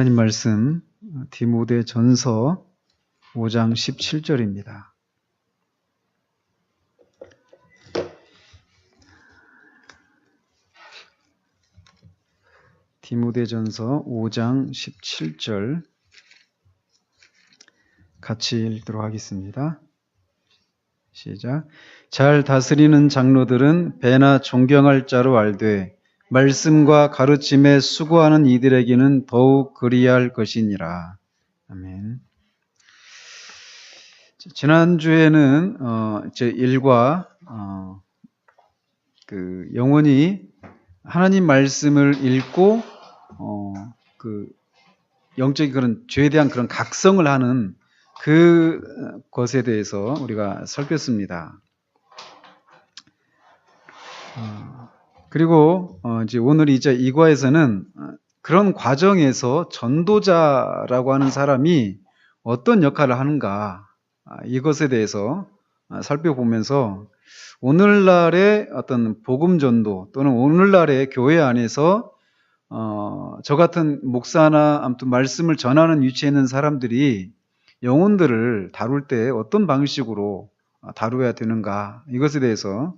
하나님 말씀 디모데전서 5장 17절입니다. 디모데전서 5장 17절 같이 읽도록 하겠습니다. 시작. 잘 다스리는 장로들은 배나 존경할 자로 알되 말씀과 가르침에 수고하는 이들에게는 더욱 그리할 것이니라. 아멘. 지난주에는 제 일과 영혼이 하나님 말씀을 읽고 영적인 그런 죄에 대한 그런 각성을 하는 그것에 대해서 우리가 살폈습니다. 그리고 이제 오늘 이제 이과에서는 그런 과정에서 전도자라고 하는 사람이 어떤 역할을 하는가, 이것에 대해서 살펴보면서 오늘날의 어떤 복음 전도 또는 오늘날의 교회 안에서 저 같은 목사나 아무튼 말씀을 전하는 위치에 있는 사람들이 영혼들을 다룰 때 어떤 방식으로 다루어야 되는가, 이것에 대해서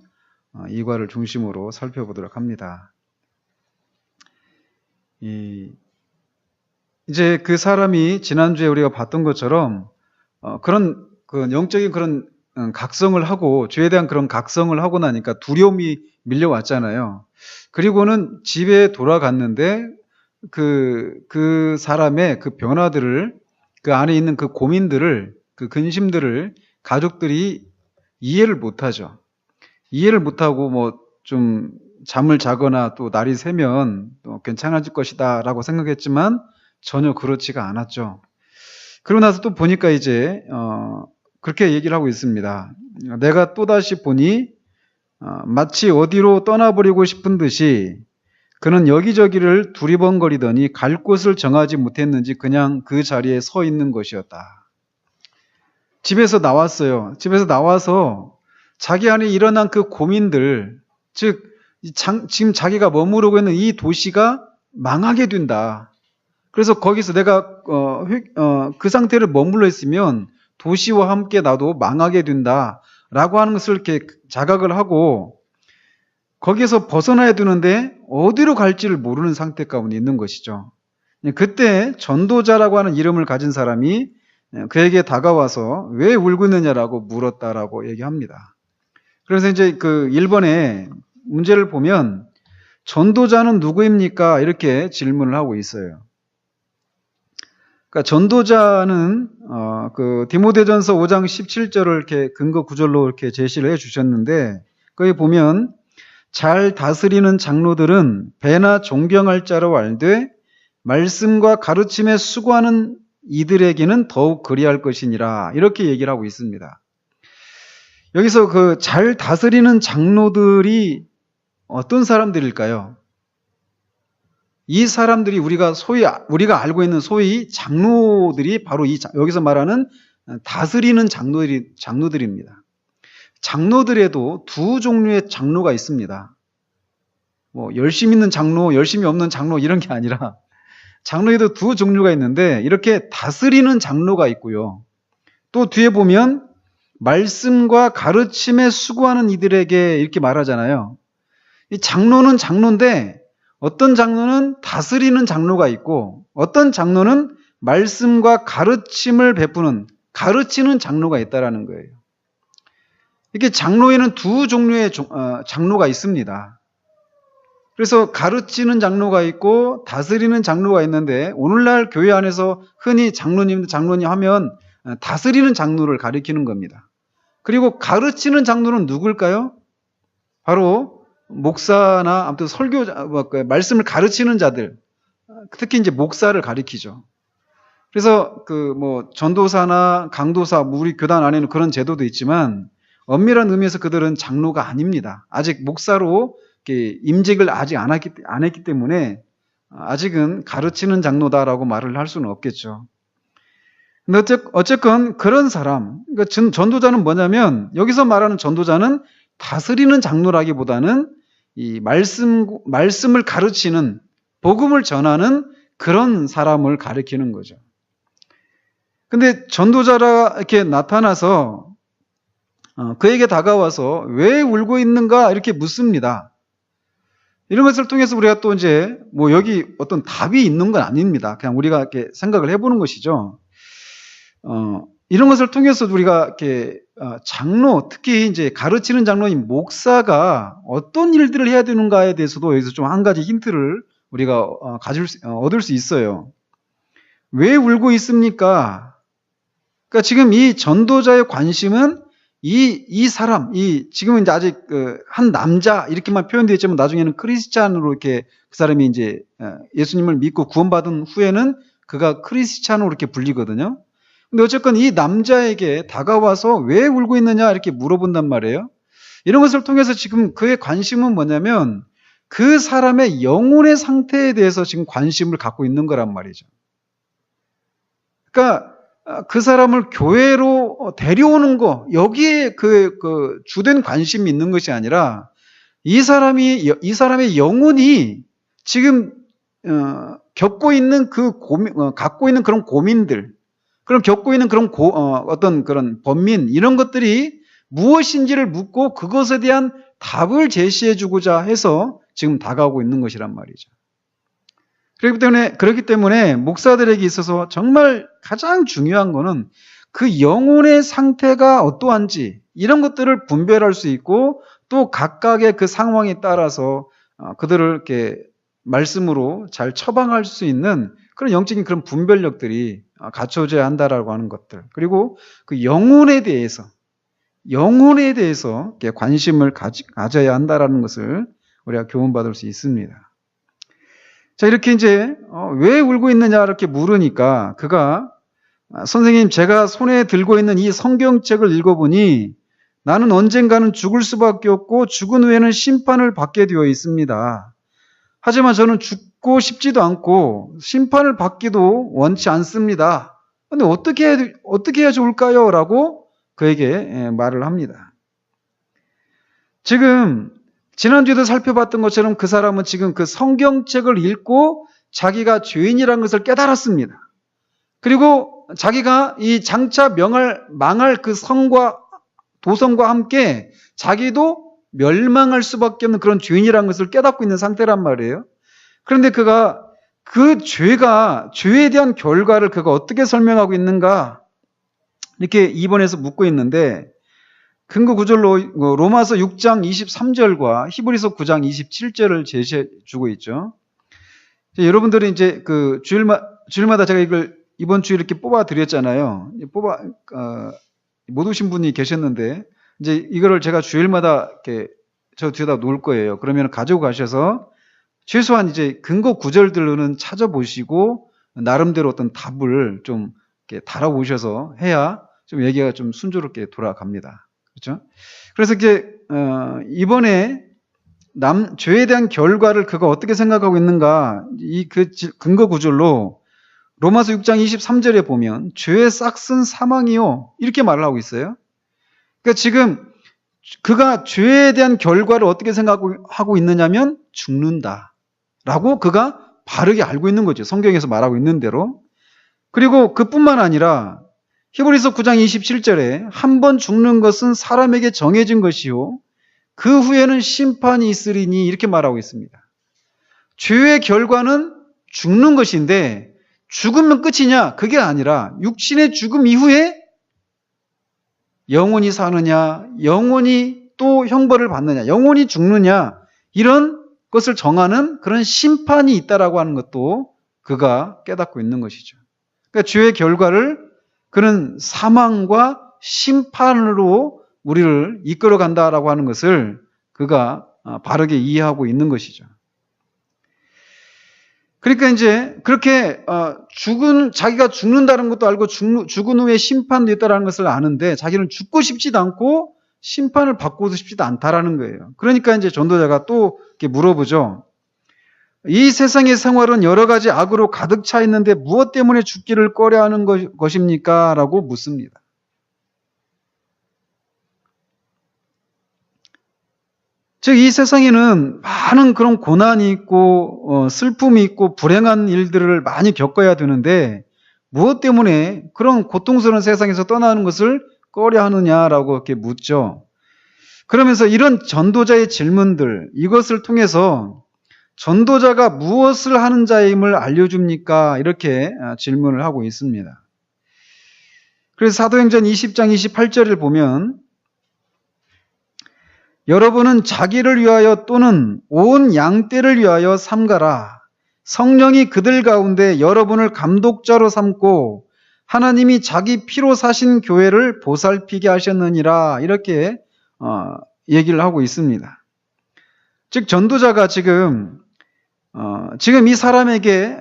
이과를 중심으로 살펴보도록 합니다. 이제 그 사람이 지난주에 우리가 봤던 것처럼 그런 영적인 그런 각성을 하고 죄에 대한 그런 각성을 하고 나니까 두려움이 밀려왔잖아요. 그리고는 집에 돌아갔는데 그 사람의 그 변화들을, 그 안에 있는 그 고민들을, 그 근심들을 가족들이 이해를 못하죠. 이해를 못하고 뭐 좀 잠을 자거나 또 날이 새면 또 괜찮아질 것이다 라고 생각했지만 전혀 그렇지가 않았죠. 그러고 나서 또 보니까 이제 그렇게 얘기를 하고 있습니다. 내가 또다시 보니 마치 어디로 떠나버리고 싶은 듯이 그는 여기저기를 두리번거리더니 갈 곳을 정하지 못했는지 그냥 그 자리에 서 있는 것이었다. 집에서 나왔어요. 집에서 나와서 자기 안에 일어난 그 고민들, 즉 지금 자기가 머무르고 있는 이 도시가 망하게 된다. 그래서 거기서 내가 그 상태를 머물러 있으면 도시와 함께 나도 망하게 된다 라고 하는 것을 이렇게 자각을 하고 거기에서 벗어나야 되는데 어디로 갈지를 모르는 상태 가운데 있는 것이죠. 그때 전도자라고 하는 이름을 가진 사람이 그에게 다가와서 왜 울고 있느냐라고 물었다라고 얘기합니다. 그래서 이제 그 1번에 문제를 보면 전도자는 누구입니까? 이렇게 질문을 하고 있어요. 그러니까 전도자는 그 디모데전서 5장 17절을 이렇게 근거 구절로 이렇게 제시를 해 주셨는데 거기 보면 잘 다스리는 장로들은 배나 존경할 자로 알되 말씀과 가르침에 수고하는 이들에게는 더욱 그리할 것이니라, 이렇게 얘기를 하고 있습니다. 여기서 그 잘 다스리는 장로들이 어떤 사람들일까요? 이 사람들이 우리가 알고 있는 소위 장로들이 바로 여기서 말하는 다스리는 장로들입니다. 장로들에도 두 종류의 장로가 있습니다. 뭐 열심히 있는 장로, 열심히 없는 장로 이런 게 아니라 장로에도 두 종류가 있는데 이렇게 다스리는 장로가 있고요. 또 뒤에 보면 말씀과 가르침에 수고하는 이들에게 이렇게 말하잖아요. 이 장로는 장로인데 어떤 장로는 다스리는 장로가 있고 어떤 장로는 말씀과 가르침을 가르치는 장로가 있다라는 거예요. 이렇게 장로에는 두 종류의 장로가 있습니다. 그래서 가르치는 장로가 있고 다스리는 장로가 있는데 오늘날 교회 안에서 흔히 장로님 하면 다스리는 장로를 가리키는 겁니다. 그리고 가르치는 장로는 누굴까요? 바로 목사나 아무튼 설교자, 말씀을 가르치는 자들, 특히 이제 목사를 가리키죠. 그래서 전도사나 강도사, 우리 교단 안에는 그런 제도도 있지만 엄밀한 의미에서 그들은 장로가 아닙니다. 아직 목사로 임직을 아직 안 했기 때문에 아직은 가르치는 장로다라고 말을 할 수는 없겠죠. 근데 어쨌건 그런 사람, 그러니까 전도자는 뭐냐면 여기서 말하는 전도자는 다스리는 장로라기보다는 이 말씀을 가르치는, 복음을 전하는 그런 사람을 가리키는 거죠. 근데 전도자라 이렇게 나타나서 그에게 다가와서 왜 울고 있는가 이렇게 묻습니다. 이런 것을 통해서 우리가 또 이제 뭐 여기 어떤 답이 있는 건 아닙니다. 그냥 우리가 이렇게 생각을 해보는 것이죠. 이런 것을 통해서 우리가 이렇게 장로, 특히 이제 가르치는 장로인 목사가 어떤 일들을 해야 되는가에 대해서도 여기서 좀 한 가지 힌트를 우리가 얻을 수 있어요. 왜 울고 있습니까? 그러니까 지금 이 전도자의 관심은 이 사람, 지금은 이제 아직 한 남자 이렇게만 표현되어 있지만 나중에는 크리스찬으로 이렇게 그 사람이 이제 예수님을 믿고 구원받은 후에는 그가 크리스찬으로 이렇게 불리거든요. 근데 어쨌건 이 남자에게 다가와서 왜 울고 있느냐 이렇게 물어본단 말이에요. 이런 것을 통해서 지금 그의 관심은 뭐냐면 그 사람의 영혼의 상태에 대해서 지금 관심을 갖고 있는 거란 말이죠. 그러니까 그 사람을 교회로 데려오는 거, 여기에 그 주된 관심이 있는 것이 아니라 이 사람의 영혼이 지금 겪고 있는 갖고 있는 그런 고민들, 그럼 겪고 있는 그런 어떤 그런 번민 이런 것들이 무엇인지를 묻고 그것에 대한 답을 제시해주고자 해서 지금 다가오고 있는 것이란 말이죠. 그렇기 때문에 목사들에게 있어서 정말 가장 중요한 것은 그 영혼의 상태가 어떠한지 이런 것들을 분별할 수 있고 또 각각의 그 상황에 따라서 그들을 이렇게 말씀으로 잘 처방할 수 있는 그런 영적인 그런 분별력들이 갖춰져야 한다라고 하는 것들. 그리고 그 영혼에 대해서 관심을 가져야 한다라는 것을 우리가 교훈받을 수 있습니다. 자, 이렇게 이제 왜 울고 있느냐 이렇게 물으니까 그가 선생님, 제가 손에 들고 있는 이 성경책을 읽어보니 나는 언젠가는 죽을 수밖에 없고 죽은 후에는 심판을 받게 되어 있습니다. 하지만 저는 죽고 싶지도 않고 심판을 받기도 원치 않습니다. 그런데 어떻게 해야 좋을까요? 라고 그에게 말을 합니다. 지금 지난주에도 살펴봤던 것처럼 그 사람은 지금 그 성경책을 읽고 자기가 죄인이라는 것을 깨달았습니다. 그리고 자기가 이 장차 망할 그 도성과 함께 자기도 멸망할 수밖에 없는 그런 죄인이라는 것을 깨닫고 있는 상태란 말이에요. 그런데 그가 그 죄에 대한 결과를 그가 어떻게 설명하고 있는가 이렇게 2번에서 묻고 있는데 근거 구절로 로마서 6장 23절과 히브리서 9장 27절을 제시해 주고 있죠. 여러분들이 이제 그 주일마다 제가 이걸 이번 주에 이렇게 뽑아 드렸잖아요. 못 오신 분이 계셨는데 이제 이거를 제가 주일마다 이렇게 저 뒤에다 놓을 거예요. 그러면 가지고 가셔서 최소한 이제 근거 구절들로는 찾아보시고 나름대로 어떤 답을 좀 이렇게 달아보셔서 해야 좀 얘기가 좀 순조롭게 돌아갑니다. 그렇죠? 그래서 이제 이번에 죄에 대한 결과를 그가 어떻게 생각하고 있는가 그 근거 구절로 로마서 6장 23절에 보면 죄의 싹은 사망이요 이렇게 말을 하고 있어요. 그러니까 지금 그가 죄에 대한 결과를 어떻게 생각하고 있느냐면 죽는다라고 그가 바르게 알고 있는 거죠. 성경에서 말하고 있는 대로. 그리고 그뿐만 아니라 히브리서 9장 27절에 한 번 죽는 것은 사람에게 정해진 것이요 그 후에는 심판이 있으리니 이렇게 말하고 있습니다. 죄의 결과는 죽는 것인데 죽으면 끝이냐? 그게 아니라 육신의 죽음 이후에 영혼이 사느냐, 영혼이 또 형벌을 받느냐, 영혼이 죽느냐 이런 것을 정하는 그런 심판이 있다라고 하는 것도 그가 깨닫고 있는 것이죠. 그러니까 죄의 결과를 그는 사망과 심판으로 우리를 이끌어 간다라고 하는 것을 그가 바르게 이해하고 있는 것이죠. 그러니까 이제 그렇게 자기가 죽는다는 것도 알고 죽은 후에 심판도 있다는 것을 아는데 자기는 죽고 싶지도 않고 심판을 받고도 싶지도 않다라는 거예요. 그러니까 이제 전도자가 또 이렇게 물어보죠. 이 세상의 생활은 여러 가지 악으로 가득 차 있는데 무엇 때문에 죽기를 꺼려하는 것입니까? 라고 묻습니다. 즉, 이 세상에는 많은 그런 고난이 있고, 슬픔이 있고, 불행한 일들을 많이 겪어야 되는데, 무엇 때문에 그런 고통스러운 세상에서 떠나는 것을 꺼려 하느냐라고 이렇게 묻죠. 그러면서 이런 전도자의 질문들, 이것을 통해서 전도자가 무엇을 하는 자임을 알려줍니까? 이렇게 질문을 하고 있습니다. 그래서 사도행전 20장 28절을 보면, 여러분은 자기를 위하여 또는 온 양떼를 위하여 삼가라. 성령이 그들 가운데 여러분을 감독자로 삼고 하나님이 자기 피로 사신 교회를 보살피게 하셨느니라. 이렇게 얘기를 하고 있습니다. 즉, 전도자가 지금 이 사람에게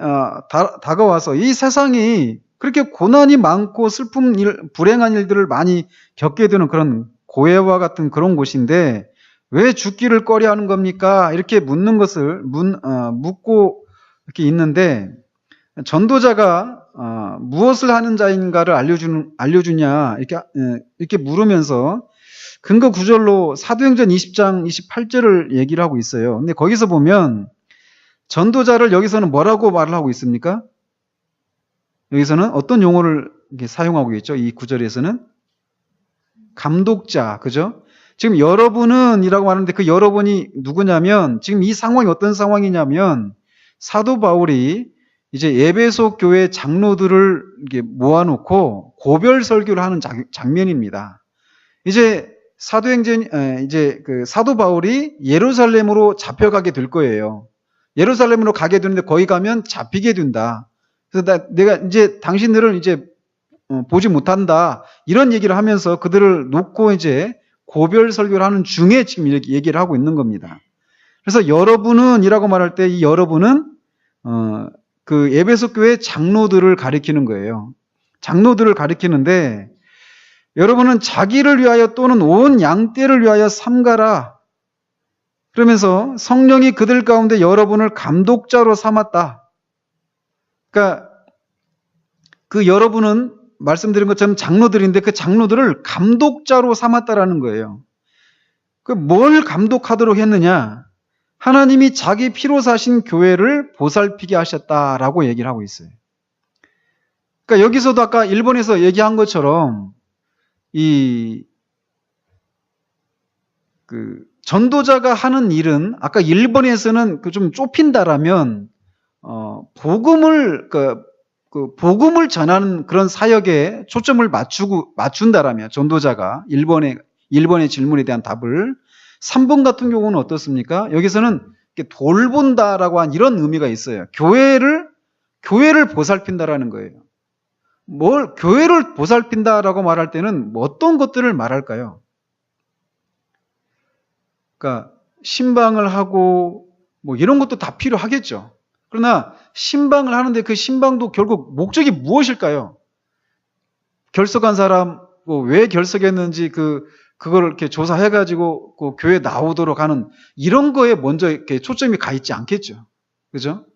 다가와서 이 세상이 그렇게 고난이 많고 슬픔 불행한 일들을 많이 겪게 되는 그런 고해와 같은 그런 곳인데 왜 죽기를 꺼려 하는 겁니까? 이렇게 묻는 것을 묻고 이렇게 있는데, 전도자가 무엇을 하는 자인가를 알려주냐 이렇게 물으면서 근거 구절로 사도행전 20장 28절을 얘기를 하고 있어요. 근데 거기서 보면 전도자를 여기서는 뭐라고 말을 하고 있습니까? 여기서는 어떤 용어를 이렇게 사용하고 있죠? 이 구절에서는 감독자, 그죠? 지금 여러분은 이라고 하는데 그 여러분이 누구냐면, 지금 이 상황이 어떤 상황이냐면, 사도 바울이 이제 에베소 교회 장로들을 이렇게 모아놓고 고별 설교를 하는 장면입니다. 이제 사도 바울이 예루살렘으로 잡혀가게 될 거예요. 예루살렘으로 가게 되는데 거기 가면 잡히게 된다. 그래서 내가 이제 당신들을 이제 보지 못한다. 이런 얘기를 하면서 그들을 놓고 이제 고별 설교를 하는 중에 지금 이렇게 얘기를 하고 있는 겁니다. 그래서 여러분은 이라고 말할 때 이 여러분은 그 에베소 교회 장로들을 가리키는 거예요. 장로들을 가리키는데, 여러분은 자기를 위하여 또는 온 양떼를 위하여 삼가라. 그러면서 성령이 그들 가운데 여러분을 감독자로 삼았다. 그러니까 그 여러분은 말씀드린 것처럼 장로들인데 그 장로들을 감독자로 삼았다라는 거예요. 그 뭘 감독하도록 했느냐? 하나님이 자기 피로 사신 교회를 보살피게 하셨다라고 얘기를 하고 있어요. 그러니까 여기서도 아까 일본에서 얘기한 것처럼 전도자가 하는 일은 아까 일본에서는 좀 좁힌다라면 복음을 전하는 그런 사역에 초점을 맞춘다라면 전도자가 일본의 질문에 대한 답을 3번 같은 경우는 어떻습니까? 여기서는 돌본다라고 한 이런 의미가 있어요. 교회를 보살핀다라는 거예요. 교회를 보살핀다라고 말할 때는 어떤 것들을 말할까요? 그러니까 신방을 하고 이런 것도 다 필요하겠죠. 그러나 신방을 하는데 그 신방도 결국 목적이 무엇일까요? 결석한 사람 왜 결석했는지 그걸 이렇게 조사해가지고 그 교회 나오도록 하는 이런 거에 먼저 이렇게 초점이 가 있지 않겠죠. 그죠?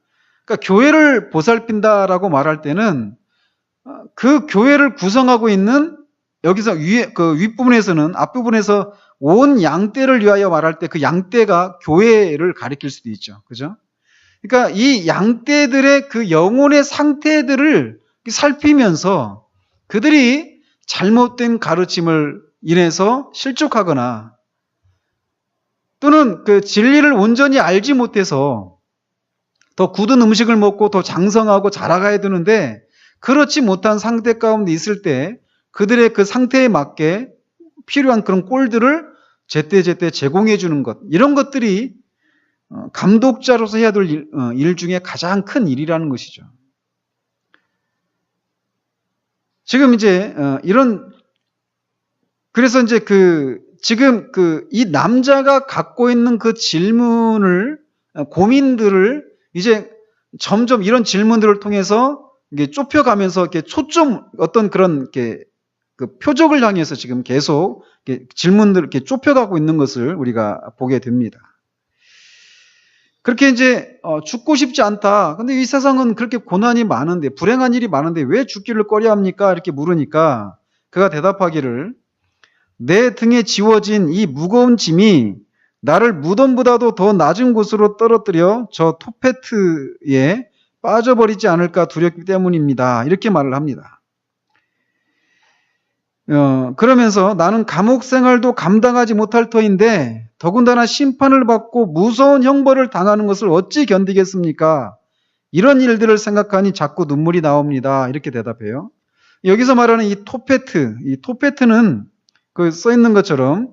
그러니까 교회를 보살핀다라고 말할 때는 그 교회를 구성하고 있는 여기서 윗부분에서는 앞부분에서 온 양떼를 위하여 말할 때 그 양떼가 교회를 가리킬 수도 있죠. 그죠? 그러니까 이 양떼들의 그 영혼의 상태들을 살피면서 그들이 잘못된 가르침을 인해서 실족하거나 또는 그 진리를 온전히 알지 못해서 더 굳은 음식을 먹고 더 장성하고 자라가야 되는데 그렇지 못한 상태 가운데 있을 때 그들의 그 상태에 맞게 필요한 그런 꼴들을 제때제때 제공해 주는 것, 이런 것들이 감독자로서 해야 될 일 중에 가장 큰 일이라는 것이죠. 지금 이제 그래서 이제 지금 이 남자가 갖고 있는 그 고민들을 이제 점점 이런 질문들을 통해서 이게 좁혀가면서 이렇게 어떤 그런 표적을 향해서 지금 계속 질문들을 이렇게 좁혀가고 있는 것을 우리가 보게 됩니다. 그렇게 이제 죽고 싶지 않다. 근데 이 세상은 그렇게 고난이 많은데, 불행한 일이 많은데 왜 죽기를 꺼려합니까? 이렇게 물으니까 그가 대답하기를, 내 등에 지워진 이 무거운 짐이 나를 무덤보다도 더 낮은 곳으로 떨어뜨려 저 토페트에 빠져버리지 않을까 두렵기 때문입니다. 이렇게 말을 합니다. 그러면서 나는 감옥 생활도 감당하지 못할 터인데 더군다나 심판을 받고 무서운 형벌을 당하는 것을 어찌 견디겠습니까? 이런 일들을 생각하니 자꾸 눈물이 나옵니다. 이렇게 대답해요. 여기서 말하는 이 토페트는 그 써 있는 것처럼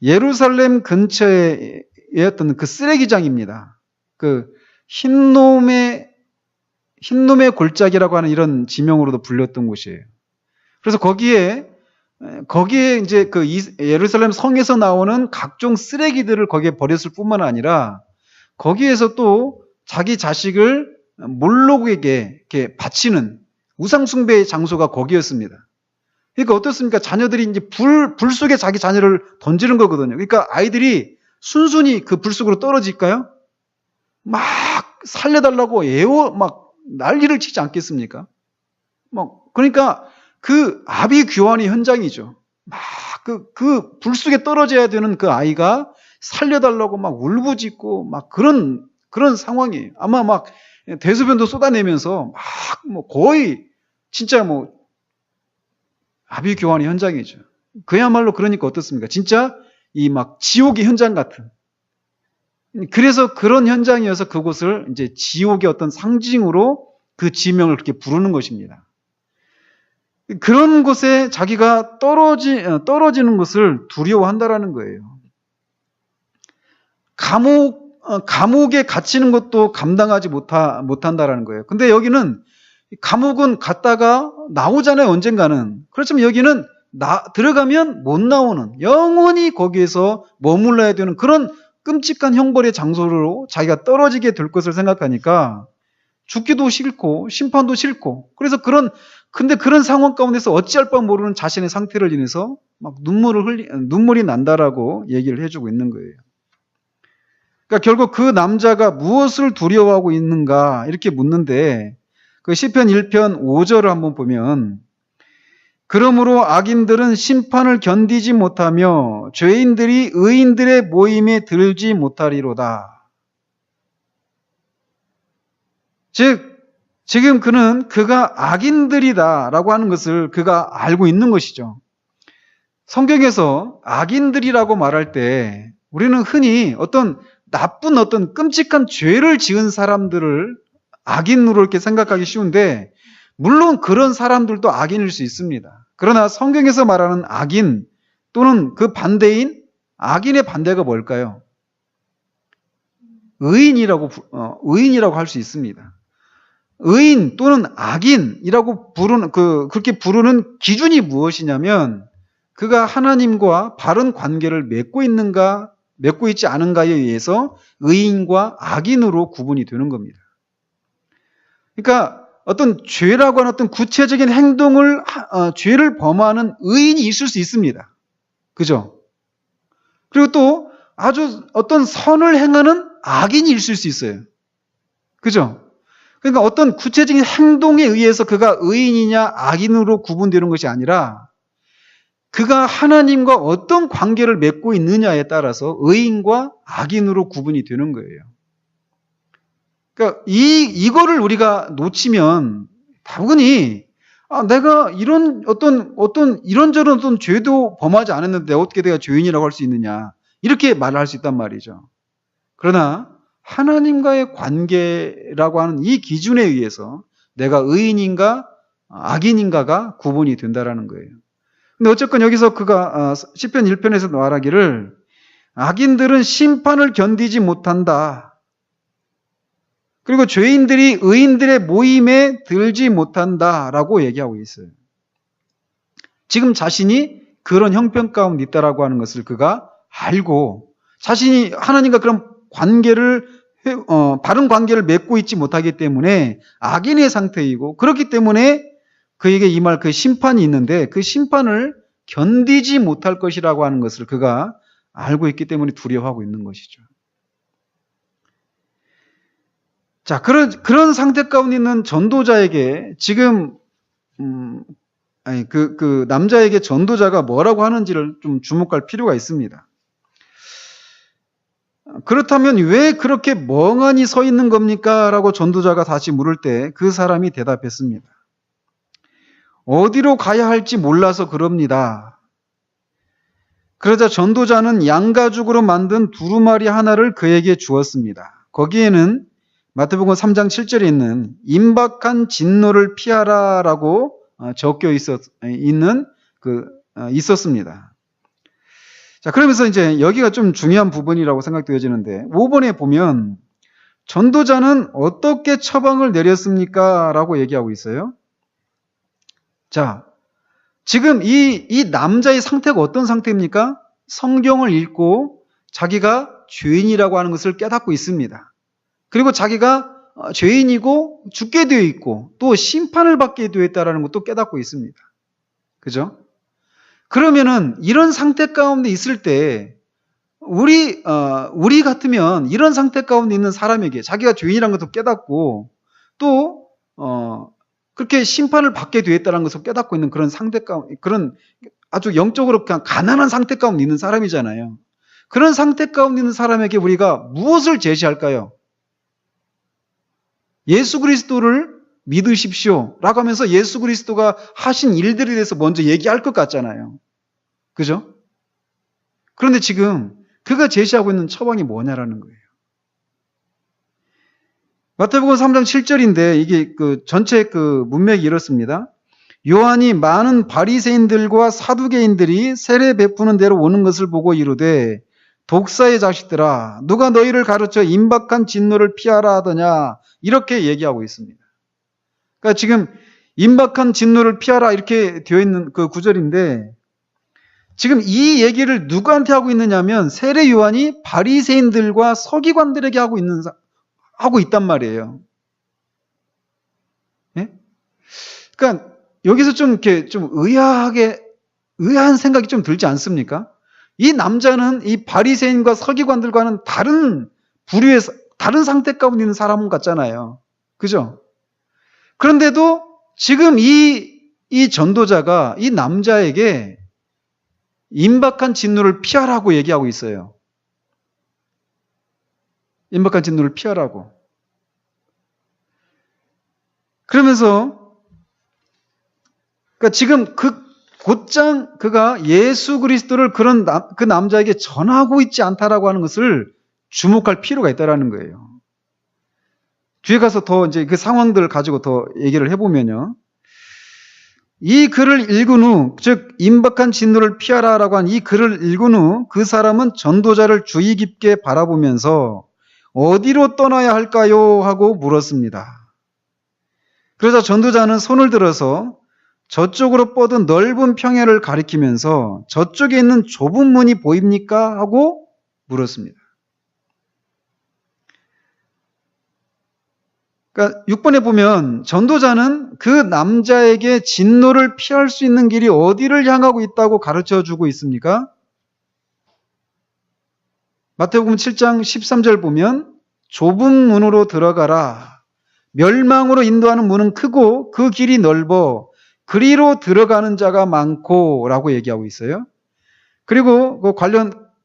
예루살렘 근처에 어떤 그 쓰레기장입니다. 그 흰놈의 골짜기라고 하는 이런 지명으로도 불렸던 곳이에요. 그래서 거기에 이제 그 예루살렘 성에서 나오는 각종 쓰레기들을 거기에 버렸을 뿐만 아니라 거기에서 또 자기 자식을 몰록에게 이렇게 바치는 우상숭배의 장소가 거기였습니다. 그러니까 어떻습니까? 자녀들이 이제 불 속에 자기 자녀를 던지는 거거든요. 그러니까 아이들이 순순히 그 불 속으로 떨어질까요? 막 살려달라고 막 난리를 치지 않겠습니까? 그러니까 그 아비규환의 현장이죠. 막 그 불 속에 떨어져야 되는 그 아이가 살려달라고 막 울부짖고 막 그런 상황이에요. 아마 막 대소변도 쏟아내면서 막 거의 진짜 아비규환의 현장이죠. 그야말로 그러니까 어떻습니까? 진짜 이 막 지옥의 현장 같은. 그래서 그런 현장이어서 그곳을 이제 지옥의 어떤 상징으로 그 지명을 그렇게 부르는 것입니다. 그런 곳에 자기가 떨어지는 것을 두려워한다라는 거예요. 감옥에 gat히는 것도 감당하지 못한다라는 거예요. 근데 여기는 감옥은 갔다가 나오잖아요, 언젠가는. 그렇지만 여기는 들어가면 못 나오는, 영원히 거기에서 머물러야 되는 그런 끔찍한 형벌의 장소로 자기가 떨어지게 될 것을 생각하니까 죽기도 싫고 심판도 싫고, 그래서 근데 그런 상황 가운데서 어찌할 바 모르는 자신의 상태를 인해서 막 눈물이 난다라고 얘기를 해주고 있는 거예요. 그러니까 결국 그 남자가 무엇을 두려워하고 있는가 이렇게 묻는데, 그 시편 1편 5절을 한번 보면, 그러므로 악인들은 심판을 견디지 못하며 죄인들이 의인들의 모임에 들지 못하리로다. 즉 지금 그가 악인들이다라고 하는 것을 그가 알고 있는 것이죠. 성경에서 악인들이라고 말할 때 우리는 흔히 어떤 나쁜 어떤 끔찍한 죄를 지은 사람들을 악인으로 이렇게 생각하기 쉬운데, 물론 그런 사람들도 악인일 수 있습니다. 그러나 성경에서 말하는 악인 또는 그 반대인 악인의 반대가 뭘까요? 의인이라고 할 수 있습니다. 의인 또는 악인이라고 그렇게 부르는 기준이 무엇이냐면, 그가 하나님과 바른 관계를 맺고 있지 않은가에 의해서 의인과 악인으로 구분이 되는 겁니다. 그러니까 어떤 죄라고 하는 어떤 구체적인 죄를 범하는 의인이 있을 수 있습니다. 그죠? 그리고 또 아주 어떤 선을 행하는 악인이 있을 수 있어요. 그죠? 그러니까 어떤 구체적인 행동에 의해서 그가 의인이냐 악인으로 구분되는 것이 아니라 그가 하나님과 어떤 관계를 맺고 있느냐에 따라서 의인과 악인으로 구분이 되는 거예요. 그러니까 이거를 우리가 놓치면 다분히 내가 이런저런 어떤 죄도 범하지 않았는데 어떻게 내가 죄인이라고 할 수 있느냐, 이렇게 말을 할 수 있단 말이죠. 그러나 하나님과의 관계라고 하는 이 기준에 의해서 내가 의인인가 악인인가가 구분이 된다라는 거예요. 근데 어쨌건 여기서 그가 시편 1편에서 말하기를 악인들은 심판을 견디지 못한다. 그리고 죄인들이 의인들의 모임에 들지 못한다라고 얘기하고 있어요. 지금 자신이 그런 형편 가운데 있다라고 하는 것을 그가 알고, 자신이 하나님과 그런 바른 관계를 맺고 있지 못하기 때문에 악인의 상태이고, 그렇기 때문에 그에게 임할 그 심판이 있는데 그 심판을 견디지 못할 것이라고 하는 것을 그가 알고 있기 때문에 두려워하고 있는 것이죠. 자, 그런 상태 가운데 있는 전도자에게 지금, 그 남자에게 전도자가 뭐라고 하는지를 좀 주목할 필요가 있습니다. 그렇다면 왜 그렇게 멍하니 서 있는 겁니까? 라고 전도자가 다시 물을 때 그 사람이 대답했습니다. 어디로 가야 할지 몰라서 그럽니다. 그러자 전도자는 양가죽으로 만든 두루마리 하나를 그에게 주었습니다. 거기에는 마태복음 3장 7절에 있는 임박한 진노를 피하라라고 적혀 있었습니다. 자, 그러면서 이제 여기가 좀 중요한 부분이라고 생각되어지는데 5번에 보면 전도자는 어떻게 처방을 내렸습니까? 라고 얘기하고 있어요. 자, 지금 이 남자의 상태가 어떤 상태입니까? 성경을 읽고 자기가 죄인이라고 하는 것을 깨닫고 있습니다. 그리고 자기가 죄인이고 죽게 되어 있고 또 심판을 받게 되어 있다는 것도 깨닫고 있습니다. 그죠? 그러면은 이런 상태 가운데 있을 때 우리 같으면 이런 상태 가운데 있는 사람에게 자기가 죄인이라는 것도 깨닫고 또 그렇게 심판을 받게 되어 있다는 것을 깨닫고 있는 그런 상태 가운데, 그런 아주 영적으로 그냥 가난한 상태 가운데 있는 사람이잖아요. 그런 상태 가운데 있는 사람에게 우리가 무엇을 제시할까요? 예수 그리스도를 믿으십시오 라고 하면서 예수 그리스도가 하신 일들에 대해서 먼저 얘기할 것 같잖아요. 그죠? 그런데 지금 그가 제시하고 있는 처방이 뭐냐라는 거예요. 마태복음 3장 7절인데 이게 전체 문맥이 이렇습니다. 요한이 많은 바리새인들과 사두개인들이 세례 베푸는 데로 오는 것을 보고 이르되 독사의 자식들아 누가 너희를 가르쳐 임박한 진노를 피하라 하더냐 이렇게 얘기하고 있습니다. 그러니까 지금 임박한 진노를 피하라 이렇게 되어 있는 그 구절인데 지금 이 얘기를 누구한테 하고 있느냐면 세례 요한이 바리새인들과 서기관들에게 하고 있단 말이에요. 예? 그러니까 여기서 좀 이렇게 좀 의아한 생각이 좀 들지 않습니까? 이 남자는 이 바리새인과 서기관들과는 다른 부류의 다른 상태 가운데 있는 사람 같잖아요. 그죠? 그런데도 지금 이 전도자가 이 남자에게 임박한 진노를 피하라고 얘기하고 있어요. 임박한 진노를 피하라고. 그러면서 그러니까 지금 곧장 그가 예수 그리스도를 그 남자에게 전하고 있지 않다라고 하는 것을 주목할 필요가 있다라는 거예요. 뒤에 가서 더 이제 그 상황들을 가지고 더 얘기를 해보면요. 이 글을 읽은 후, 즉 임박한 진노를 피하라라고 한 이 글을 읽은 후 그 사람은 전도자를 주의 깊게 바라보면서 어디로 떠나야 할까요? 하고 물었습니다. 그러자 전도자는 손을 들어서 저쪽으로 뻗은 넓은 평야를 가리키면서 저쪽에 있는 좁은 문이 보입니까? 하고 물었습니다. 그러니까 6번에 보면 전도자는 그 남자에게 진노를 피할 수 있는 길이 어디를 향하고 있다고 가르쳐주고 있습니까? 마태복음 7장 13절 보면 좁은 문으로 들어가라. 멸망으로 인도하는 문은 크고 그 길이 넓어 그리로 들어가는 자가 많고 라고 얘기하고 있어요. 그리고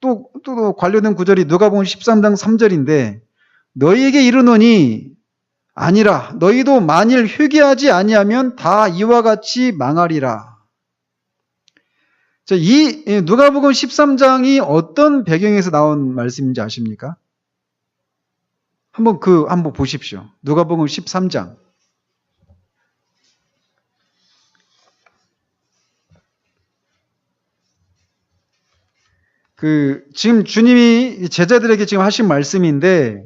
또 관련된 구절이 누가복음 13장 3절인데 너희에게 이르노니 아니라 너희도 만일 회개하지 아니하면 다 이와 같이 망하리라. 자, 이 누가복음 13장이 어떤 배경에서 나온 말씀인지 아십니까? 한번 보십시오. 누가복음 13장. 지금 주님이 제자들에게 지금 하신 말씀인데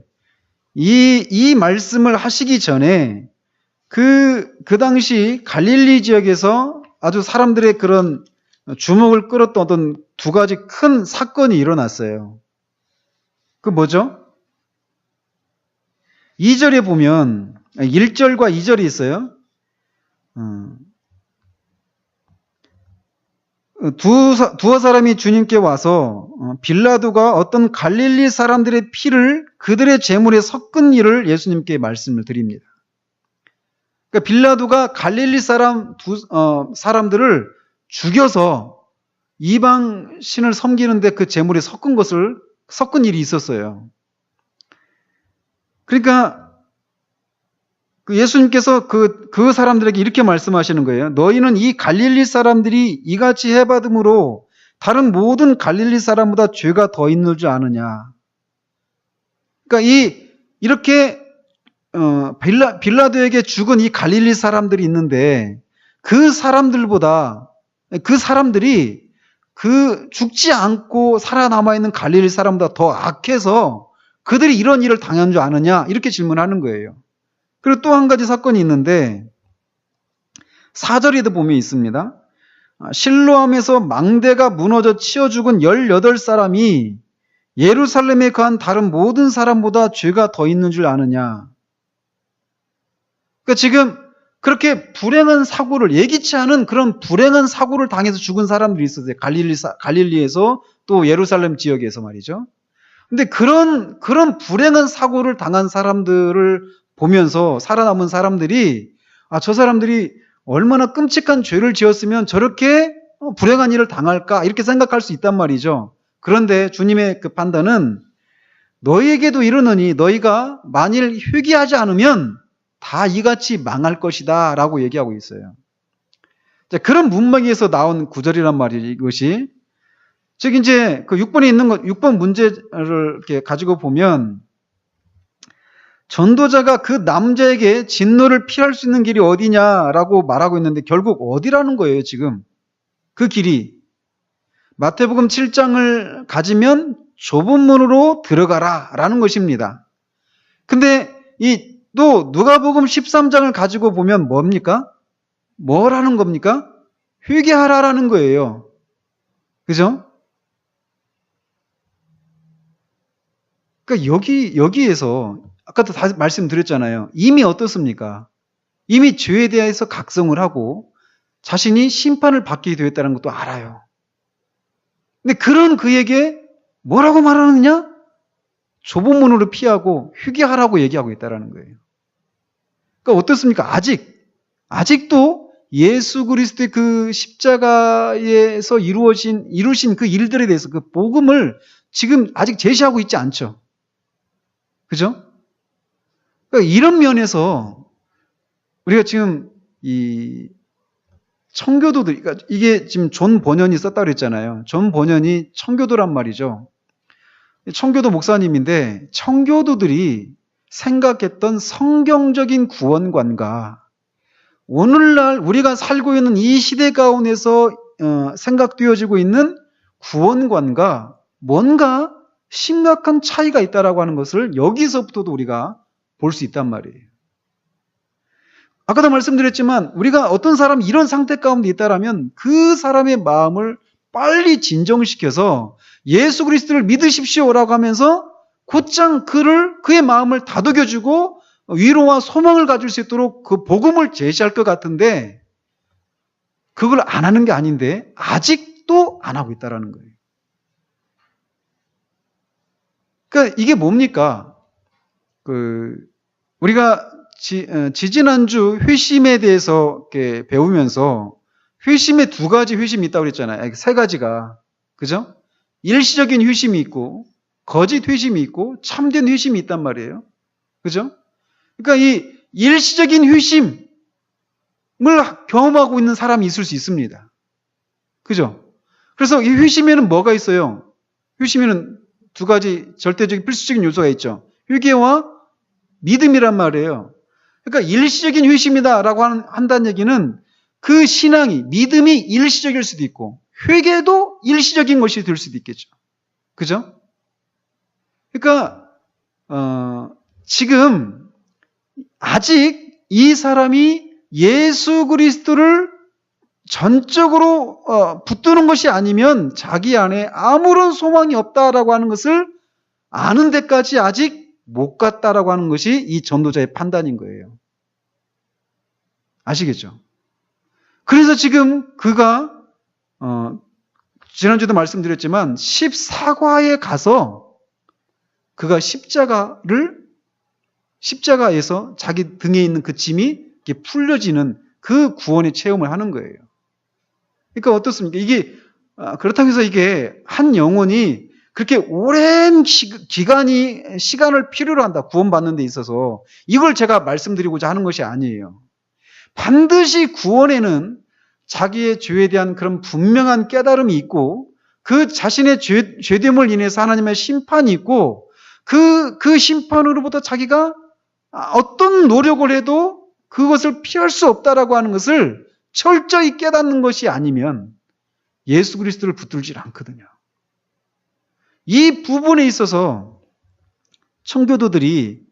이 말씀을 하시기 전에 그 당시 갈릴리 지역에서 아주 사람들의 그런 주목을 끌었던 어떤 두 가지 큰 사건이 일어났어요. 그 뭐죠? 2절에 보면 1절과 2절이 있어요. 두어 사람이 주님께 와서 빌라도가 어떤 갈릴리 사람들의 피를 그들의 제물에 섞은 일을 예수님께 말씀을 드립니다. 그러니까 빌라도가 갈릴리 사람들을 죽여서 이방 신을 섬기는데 그 제물에 섞은 것을 섞은 일이 있었어요. 그러니까 예수님께서 그 사람들에게 이렇게 말씀하시는 거예요. 너희는 이 갈릴리 사람들이 이같이 해받음으로 다른 모든 갈릴리 사람보다 죄가 더 있는 줄 아느냐. 그러니까 이렇게 빌라도에게 죽은 이 갈릴리 사람들이 있는데 그 사람들이 죽지 않고 살아남아 있는 갈릴리 사람보다 더 악해서 그들이 이런 일을 당한 줄 아느냐 이렇게 질문하는 거예요. 그리고 또 한 가지 사건이 있는데 4절에도 보면 있습니다. 실로암에서 망대가 무너져 치어 죽은 18사람이 예루살렘에 거한 다른 모든 사람보다 죄가 더 있는 줄 아느냐. 그러니까 지금 그렇게 불행한 사고를, 예기치 않은 그런 불행한 사고를 당해서 죽은 사람들이 있었어요. 갈릴리에서 또 예루살렘 지역에서 말이죠. 근데 그런 불행한 사고를 당한 사람들을 보면서 살아남은 사람들이, 저 사람들이 얼마나 끔찍한 죄를 지었으면 저렇게 불행한 일을 당할까 이렇게 생각할 수 있단 말이죠. 그런데 주님의 그 판단은 너희에게도 이르노니 너희가 만일 회개하지 않으면 다 이같이 망할 것이다 라고 얘기하고 있어요. 자, 그런 문맥에서 나온 구절이란 말이에요. 이것이 즉 이제 그 6번에 있는 6번 문제를 이렇게 가지고 보면 전도자가 그 남자에게 진노를 피할 수 있는 길이 어디냐라고 말하고 있는데 결국 어디라는 거예요, 지금. 그 길이. 마태복음 7장을 가지면 좁은 문으로 들어가라 라는 것입니다. 근데 또 누가복음 13장을 가지고 보면 뭡니까? 뭐라는 겁니까? 회개하라라는 거예요. 그죠? 그러니까 여기에서 아까도 다 말씀드렸잖아요. 이미 어떻습니까? 이미 죄에 대해서 각성을 하고 자신이 심판을 받게 되었다는 것도 알아요. 근데 그런 그에게 뭐라고 말하느냐? 좁은 문으로 피하고 회개하라고 얘기하고 있다는 거예요. 그러니까 어떻습니까? 아직도 예수 그리스도의 그 십자가에서 이루신 그 일들에 대해서 그 복음을 지금 아직 제시하고 있지 않죠. 그죠? 그러니까 이런 면에서 우리가 지금 이 청교도들, 그러니까 이게 지금 존 번연이 썼다고 그랬잖아요. 존 번연이 청교도란 말이죠. 청교도 목사님인데 청교도들이 생각했던 성경적인 구원관과 오늘날 우리가 살고 있는 이 시대 가운데서 생각되어지고 있는 구원관과 뭔가 심각한 차이가 있다라고 하는 것을 여기서부터도 우리가 볼 수 있단 말이에요. 아까도 말씀드렸지만 우리가 어떤 사람이 이런 상태 가운데 있다라면 그 사람의 마음을 빨리 진정시켜서 예수 그리스도를 믿으십시오라고 하면서 곧장 그의 마음을 다독여주고 위로와 소망을 가질 수 있도록 그 복음을 제시할 것 같은데 그걸 안 하는 게 아닌데 아직도 안 하고 있다는 거예요. 그러니까 이게 뭡니까? 우리가 지지난주 회심에 대해서 이렇게 배우면서 회심에 두 가지 회심이 있다고 그랬잖아요. 세 가지가. 그죠? 일시적인 회심이 있고 거짓 회심이 있고 참된 회심이 있단 말이에요. 그죠? 그러니까 이 일시적인 회심을 경험하고 있는 사람이 있을 수 있습니다. 그죠? 그래서 이 회심에는 뭐가 있어요? 회심에는 두 가지 절대적인 필수적인 요소가 있죠. 회개와 믿음이란 말이에요. 그러니까 일시적인 회심이다라고 한다는 얘기는 그 신앙이, 믿음이 일시적일 수도 있고 회개도 일시적인 것이 될 수도 있겠죠. 그죠? 그러니까 지금 아직 이 사람이 예수 그리스도를 전적으로 붙드는 것이 아니면 자기 안에 아무런 소망이 없다라고 하는 것을 아는 데까지 아직 못 갔다라고 하는 것이 이 전도자의 판단인 거예요. 아시겠죠? 그래서 지금 그가 지난주에도 말씀드렸지만 십사과에 가서 그가 십자가에서 자기 등에 있는 그 짐이 이렇게 풀려지는 그 구원의 체험을 하는 거예요. 그러니까 어떻습니까? 이게 그렇다고 해서 이게 한 영혼이 그렇게 오랜 시간을 필요로 한다. 구원받는 데 있어서. 이걸 제가 말씀드리고자 하는 것이 아니에요. 반드시 구원에는 자기의 죄에 대한 그런 분명한 깨달음이 있고 그 자신의 죄됨을 인해서 하나님의 심판이 있고 그 심판으로부터 자기가 어떤 노력을 해도 그것을 피할 수 없다라고 하는 것을 철저히 깨닫는 것이 아니면 예수 그리스도를 붙들질 않거든요. 이 부분에 있어서 청교도들이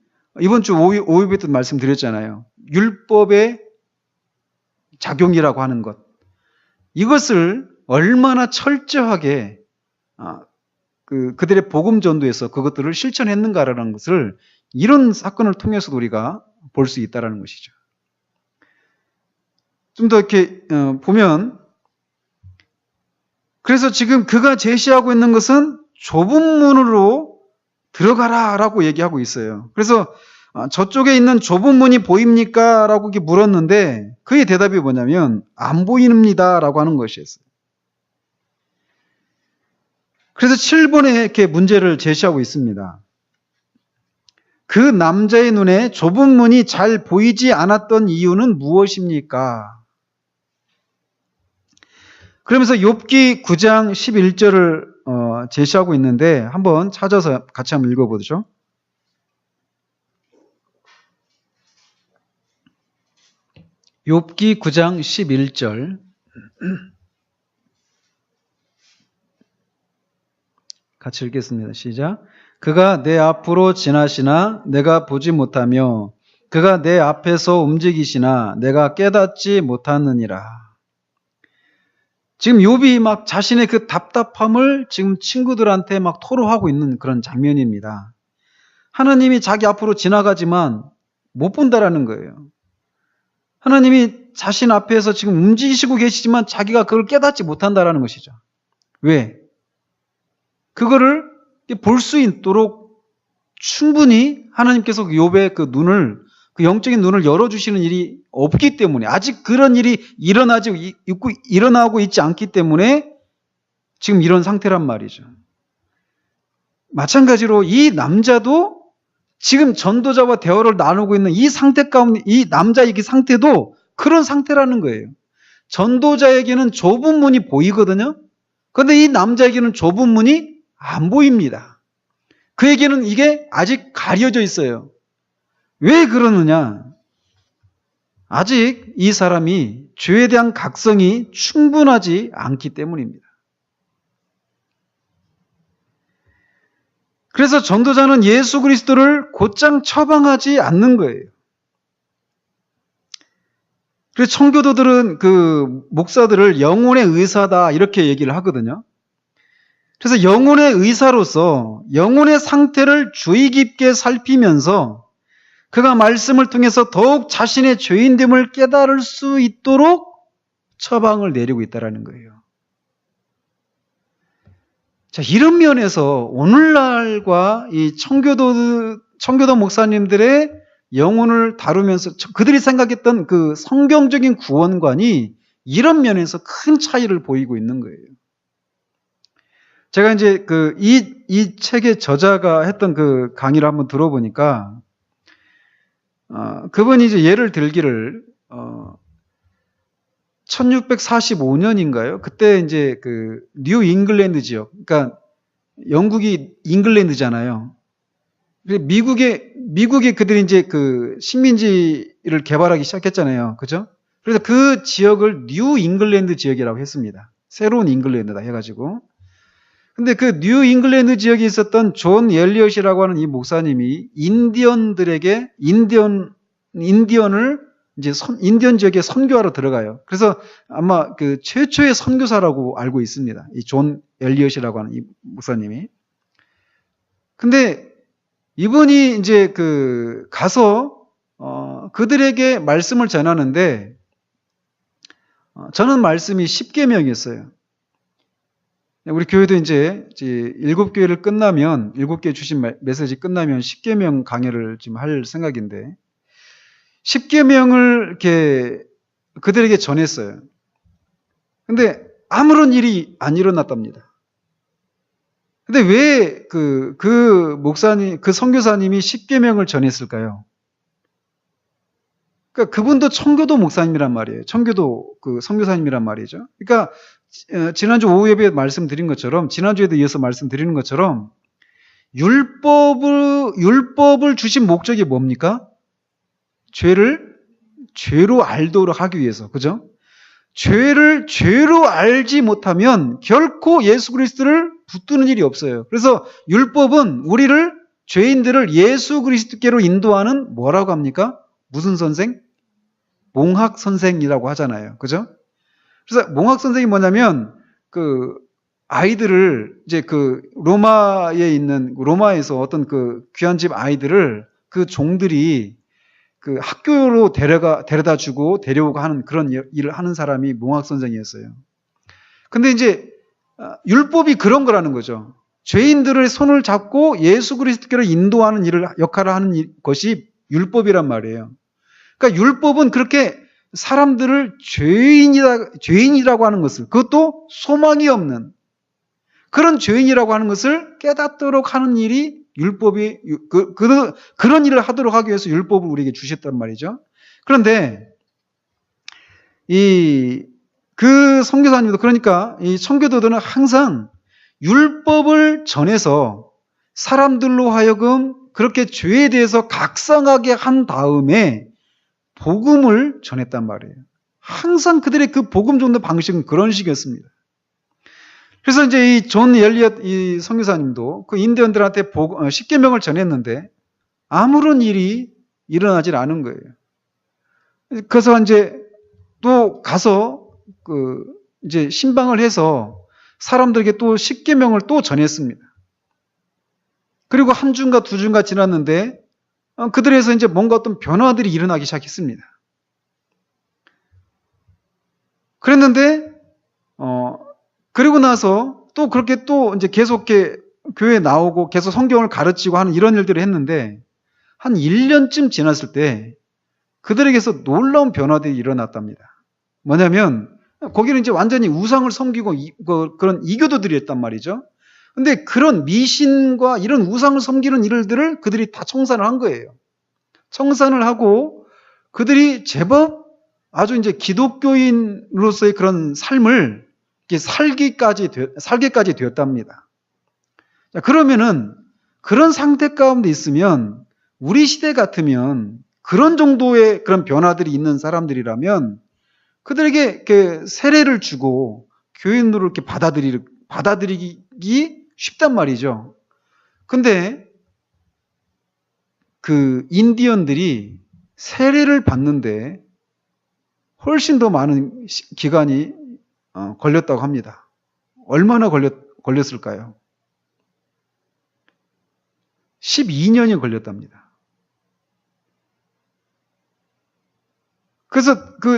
이번 주 5일부터 말씀드렸잖아요. 율법의 작용이라고 하는 것. 이것을 얼마나 철저하게 그들의 복음 전도에서 그것들을 실천했는가라는 것을 이런 사건을 통해서도 우리가 볼 수 있다는 것이죠. 좀 더 이렇게 보면 그래서 지금 그가 제시하고 있는 것은 좁은 문으로 들어가라라고 얘기하고 있어요. 그래서 저쪽에 있는 좁은 문이 보입니까? 라고 이렇게 물었는데 그의 대답이 뭐냐면 안 보입니다 라고 하는 것이었어요. 그래서 7번에 이렇게 문제를 제시하고 있습니다. 그 남자의 눈에 좁은 문이 잘 보이지 않았던 이유는 무엇입니까? 그러면서 욥기 9장 11절을 제시하고 있는데 한번 찾아서 같이 한번 읽어보죠. 욥기 9장 11절 같이 읽겠습니다. 시작. 그가 내 앞으로 지나시나 내가 보지 못하며 그가 내 앞에서 움직이시나 내가 깨닫지 못하느니라. 지금 욥이 막 자신의 그 답답함을 지금 친구들한테 막 토로하고 있는 그런 장면입니다. 하나님이 자기 앞으로 지나가지만 못 본다라는 거예요. 하나님이 자신 앞에서 지금 움직이시고 계시지만 자기가 그걸 깨닫지 못한다라는 것이죠. 왜? 그거를 볼 수 있도록 충분히 하나님께서 욥의 그 눈을, 그 영적인 눈을 열어주시는 일이 없기 때문에, 아직 그런 일이 일어나고 있지 않기 때문에 지금 이런 상태란 말이죠. 마찬가지로 이 남자도 지금 전도자와 대화를 나누고 있는 이 상태 가운데, 이 남자의 이 상태도 그런 상태라는 거예요. 전도자에게는 좁은 문이 보이거든요. 그런데 이 남자에게는 좁은 문이 안 보입니다. 그에게는 이게 아직 가려져 있어요. 왜 그러느냐? 아직 이 사람이 죄에 대한 각성이 충분하지 않기 때문입니다. 그래서 전도자는 예수 그리스도를 곧장 처방하지 않는 거예요. 그래서 청교도들은 그 목사들을 영혼의 의사다 이렇게 얘기를 하거든요. 그래서 영혼의 의사로서 영혼의 상태를 주의 깊게 살피면서 그가 말씀을 통해서 더욱 자신의 죄인됨을 깨달을 수 있도록 처방을 내리고 있다는 거예요. 자, 이런 면에서 오늘날과 이 청교도 목사님들의 영혼을 다루면서 그들이 생각했던 그 성경적인 구원관이 이런 면에서 큰 차이를 보이고 있는 거예요. 제가 이제 이 책의 저자가 했던 그 강의를 한번 들어보니까, 그분이 이제 예를 들기를, 1645년인가요? 그때 이제 그 뉴 잉글랜드 지역, 그러니까 영국이 잉글랜드잖아요. 미국이 그들이 이제 그 식민지를 개발하기 시작했잖아요. 그죠? 그래서 그 지역을 뉴 잉글랜드 지역이라고 했습니다. 새로운 잉글랜드다 해가지고. 근데 그 뉴 잉글랜드 지역에 있었던 존 엘리엇이라고 하는 이 목사님이 인디언들에게 인디언을 이제 인디언 지역에 선교하러 들어가요. 그래서 아마 그 최초의 선교사라고 알고 있습니다. 이 존 엘리엇이라고 하는 이 목사님이. 근데 이분이 이제 가서 그들에게 말씀을 전하는데 저는 말씀이 10계명이었어요. 우리 교회도 이제 7교회를 끝나면 7개 주신 메시지 끝나면 10계명 강의를 지금 할 생각인데 10계명을 이렇게 그들에게 전했어요. 근데 아무런 일이 안 일어났답니다. 근데 왜 목사님, 그 선교사님이 십계명을 전했을까요? 그러니까 그분도 청교도 목사님이란 말이에요. 청교도 그 선교사님이란 말이죠. 그러니까 지난주 오후 예배에 말씀드린 것처럼, 지난주에도 이어서 말씀드리는 것처럼 율법을 주신 목적이 뭡니까? 죄로 알도록 하기 위해서. 그죠? 죄를 죄로 알지 못하면 결코 예수 그리스도를 붙드는 일이 없어요. 그래서 율법은 우리를, 죄인들을 예수 그리스도께로 인도하는 뭐라고 합니까? 무슨 선생? 몽학 선생이라고 하잖아요. 그죠? 그래서 몽학 선생이 뭐냐면 아이들을 이제 로마에서 어떤 귀한 집 아이들을 종들이 학교로 데려다 주고 데려오고 하는 그런 일을 하는 사람이 몽학 선생이었어요. 근데 이제 율법이 그런 거라는 거죠. 죄인들의 손을 잡고 예수 그리스도께로 인도하는 역할을 하는 것이 율법이란 말이에요. 그러니까 율법은 그렇게 사람들을 죄인이라고 하는 것을, 그것도 소망이 없는 그런 죄인이라고 하는 것을 깨닫도록 하는 일이 율법이, 그런 일을 하도록 하기 위해서 율법을 우리에게 주셨단 말이죠. 그런데 그 선교사님도, 그러니까 이 청교도들은 항상 율법을 전해서 사람들로 하여금 그렇게 죄에 대해서 각성하게 한 다음에 복음을 전했단 말이에요. 항상 그들의 그 복음 전도 방식은 그런 식이었습니다. 그래서 이제 이 존 엘리엇 이 선교사님도 그 인디언들한테 십계명을 전했는데 아무런 일이 일어나질 않은 거예요. 그래서 이제 또 가서 이제 신방을 해서 사람들에게 또 십계명을 또 전했습니다. 그리고 한 주인가 두 주인가 지났는데 그들에서 이제 뭔가 어떤 변화들이 일어나기 시작했습니다. 그랬는데 그리고 나서 또 그렇게 또 이제 계속 교회에 나오고 계속 성경을 가르치고 하는 이런 일들을 했는데 한 1년쯤 지났을 때 그들에게서 놀라운 변화들이 일어났답니다. 뭐냐면 거기는 이제 완전히 우상을 섬기고 그런 이교도들이었단 말이죠. 근데 그런 미신과 이런 우상을 섬기는 일들을 그들이 다 청산을 한 거예요. 청산을 하고 그들이 제법 아주 이제 기독교인으로서의 그런 삶을 살게까지 되었답니다. 자, 그러면은 그런 상태 가운데 있으면 우리 시대 같으면 그런 정도의 그런 변화들이 있는 사람들이라면 그들에게 세례를 주고 교인으로 이렇게 받아들이기 쉽단 말이죠. 근데 그 인디언들이 세례를 받는데 훨씬 더 많은 기간이 걸렸다고 합니다. 얼마나 걸렸을까요? 12년이 걸렸답니다. 그래서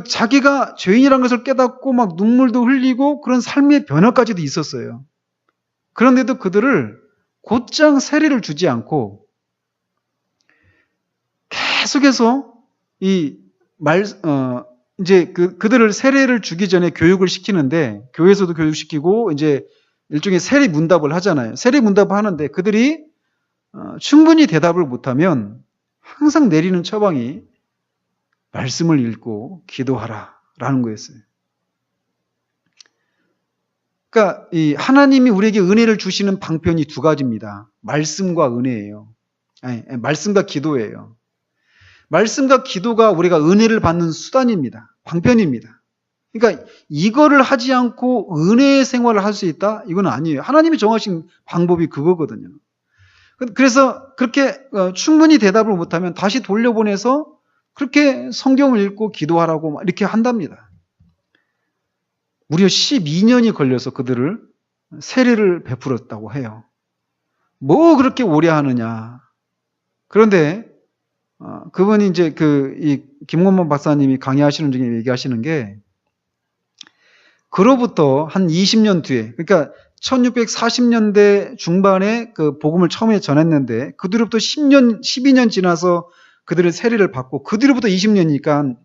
자기가 죄인이라는 것을 깨닫고 막 눈물도 흘리고 그런 삶의 변화까지도 있었어요. 그런데도 그들을 곧장 세례를 주지 않고 계속해서 이제 그들을 세례를 주기 전에 교육을 시키는데 교회에서도 교육시키고 이제 일종의 세례 문답을 하잖아요. 세례 문답을 하는데 그들이 충분히 대답을 못하면 항상 내리는 처방이 말씀을 읽고 기도하라라는 거였어요. 그러니까 이 하나님이 우리에게 은혜를 주시는 방편이 두 가지입니다. 말씀과 은혜예요. 아니, 말씀과 기도예요. 말씀과 기도가 우리가 은혜를 받는 수단입니다. 방편입니다. 그러니까 이거를 하지 않고 은혜의 생활을 할 수 있다? 이건 아니에요. 하나님이 정하신 방법이 그거거든요. 그래서 그렇게 충분히 대답을 못하면 다시 돌려보내서 그렇게 성경을 읽고 기도하라고 이렇게 한답니다. 무려 12년이 걸려서 그들을 세례를 베풀었다고 해요. 뭐 그렇게 오래 하느냐. 그런데 그분이 이제 이 김건모 박사님이 강의하시는 중에 얘기하시는 게 그로부터 한 20년 뒤에, 그러니까 1640년대 중반에 그 복음을 처음에 전했는데 그 뒤로부터 12년 지나서 그들의 세례를 받고 그 뒤로부터 20년이니까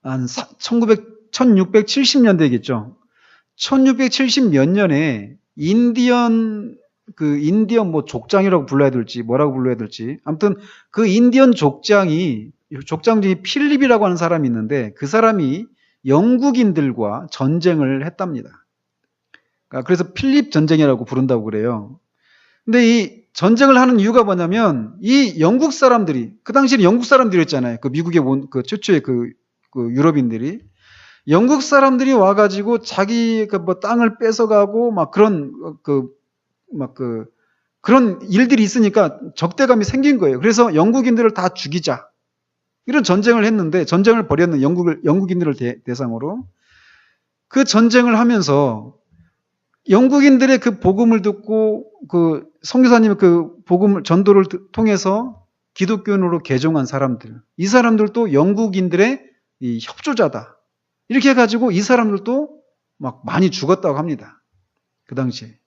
한 1670년대겠죠. 1670 몇 년에 인디언 뭐 족장이라고 불러야 될지 뭐라고 불러야 될지 아무튼 그 인디언 족장 중에 필립이라고 하는 사람이 있는데 그 사람이 영국인들과 전쟁을 했답니다. 그래서 필립 전쟁이라고 부른다고 그래요. 근데 이 전쟁을 하는 이유가 뭐냐면 이 영국 사람들이 그 당시에 영국 사람들이었잖아요. 그 미국에 온 그 최초의 그 유럽인들이 영국 사람들이 와가지고 자기 뭐 땅을 뺏어가고 막 그런 그런 일들이 있으니까 적대감이 생긴 거예요. 그래서 영국인들을 다 죽이자 이런 전쟁을 했는데 전쟁을 벌였는 영국인들을 대상으로 그 전쟁을 하면서 영국인들의 그 복음을 듣고 그 선교사님의 그 복음을 전도를 통해서 기독교인으로 개종한 사람들, 이 사람들도 영국인들의 이 협조자다. 이렇게 해가지고 이 사람들도 막 많이 죽었다고 합니다. 그 당시에.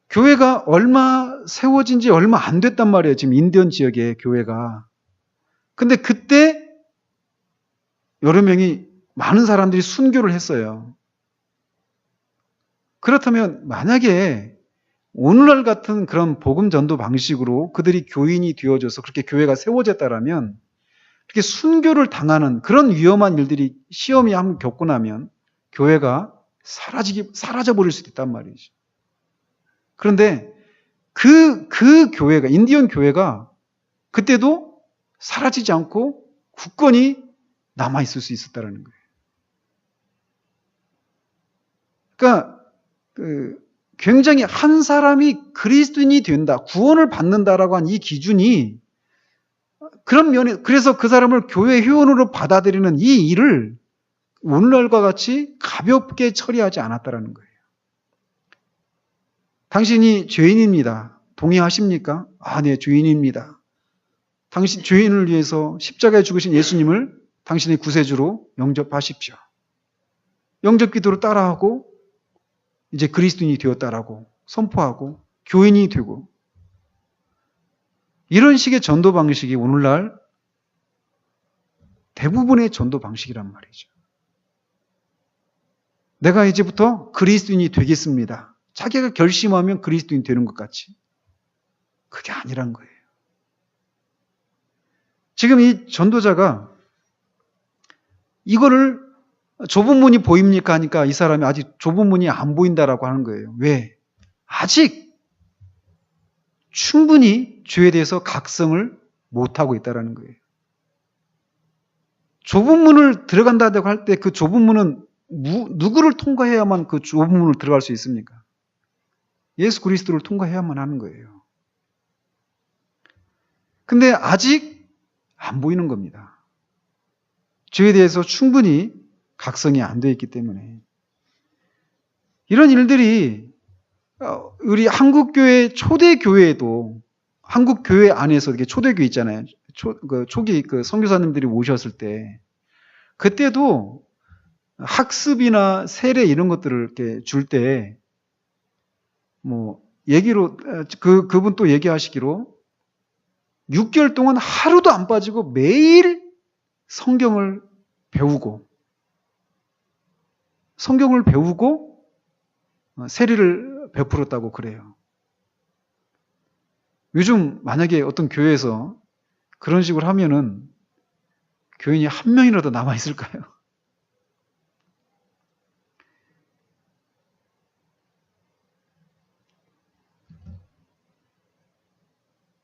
교회가 세워진 지 얼마 안 됐단 말이에요. 지금 인디언 지역의 교회가. 근데 그때 여러 명이 많은 사람들이 순교를 했어요. 그렇다면 만약에 오늘날 같은 그런 복음 전도 방식으로 그들이 교인이 되어져서 그렇게 교회가 세워졌다라면 그렇게 순교를 당하는 그런 위험한 일들이 시험이 한번 겪고 나면 교회가 사라져버릴 수도 있단 말이죠. 그런데 그 교회가, 인디언 교회가 그때도 사라지지 않고 굳건히 남아있을 수 있었다는 거예요. 그러니까 굉장히 한 사람이 그리스도인이 된다, 구원을 받는다라고 한 이 기준이 그런 면에, 그래서 그 사람을 교회 회원으로 받아들이는 이 일을 오늘날과 같이 가볍게 처리하지 않았다라는 거예요. 당신이 죄인입니다. 동의하십니까? 아, 네, 죄인입니다. 당신 죄인을 위해서 십자가에 죽으신 예수님을 당신의 구세주로 영접하십시오. 영접 기도로 따라하고 이제 그리스도인이 되었다라고 선포하고 교인이 되고 이런 식의 전도 방식이 오늘날 대부분의 전도 방식이란 말이죠. 내가 이제부터 그리스도인이 되겠습니다. 자기가 결심하면 그리스도인 되는 것 같이. 그게 아니란 거예요. 지금 이 전도자가 이거를 좁은 문이 보입니까? 하니까 이 사람이 아직 좁은 문이 안 보인다라고 하는 거예요. 왜? 아직 충분히 죄에 대해서 각성을 못하고 있다는 거예요. 좁은 문을 들어간다고 할 때 그 좁은 문은 누구를 통과해야만 그 좁은 문을 들어갈 수 있습니까? 예수 그리스도를 통과해야만 하는 거예요. 근데 아직 안 보이는 겁니다. 죄에 대해서 충분히 각성이 안 되어 있기 때문에. 이런 일들이 우리 한국교회 초대교회에도 한국교회 안에서 이렇게 초대교회 있잖아요. 초기 선교사님들이 오셨을 때 그때도 학습이나 세례 이런 것들을 이렇게 줄 때 뭐 얘기로 그분 또 얘기하시기로 6개월 동안 하루도 안 빠지고 매일 성경을 배우고 세례를 베풀었다고 그래요. 요즘 만약에 어떤 교회에서 그런 식으로 하면은 교인이 한 명이라도 남아있을까요?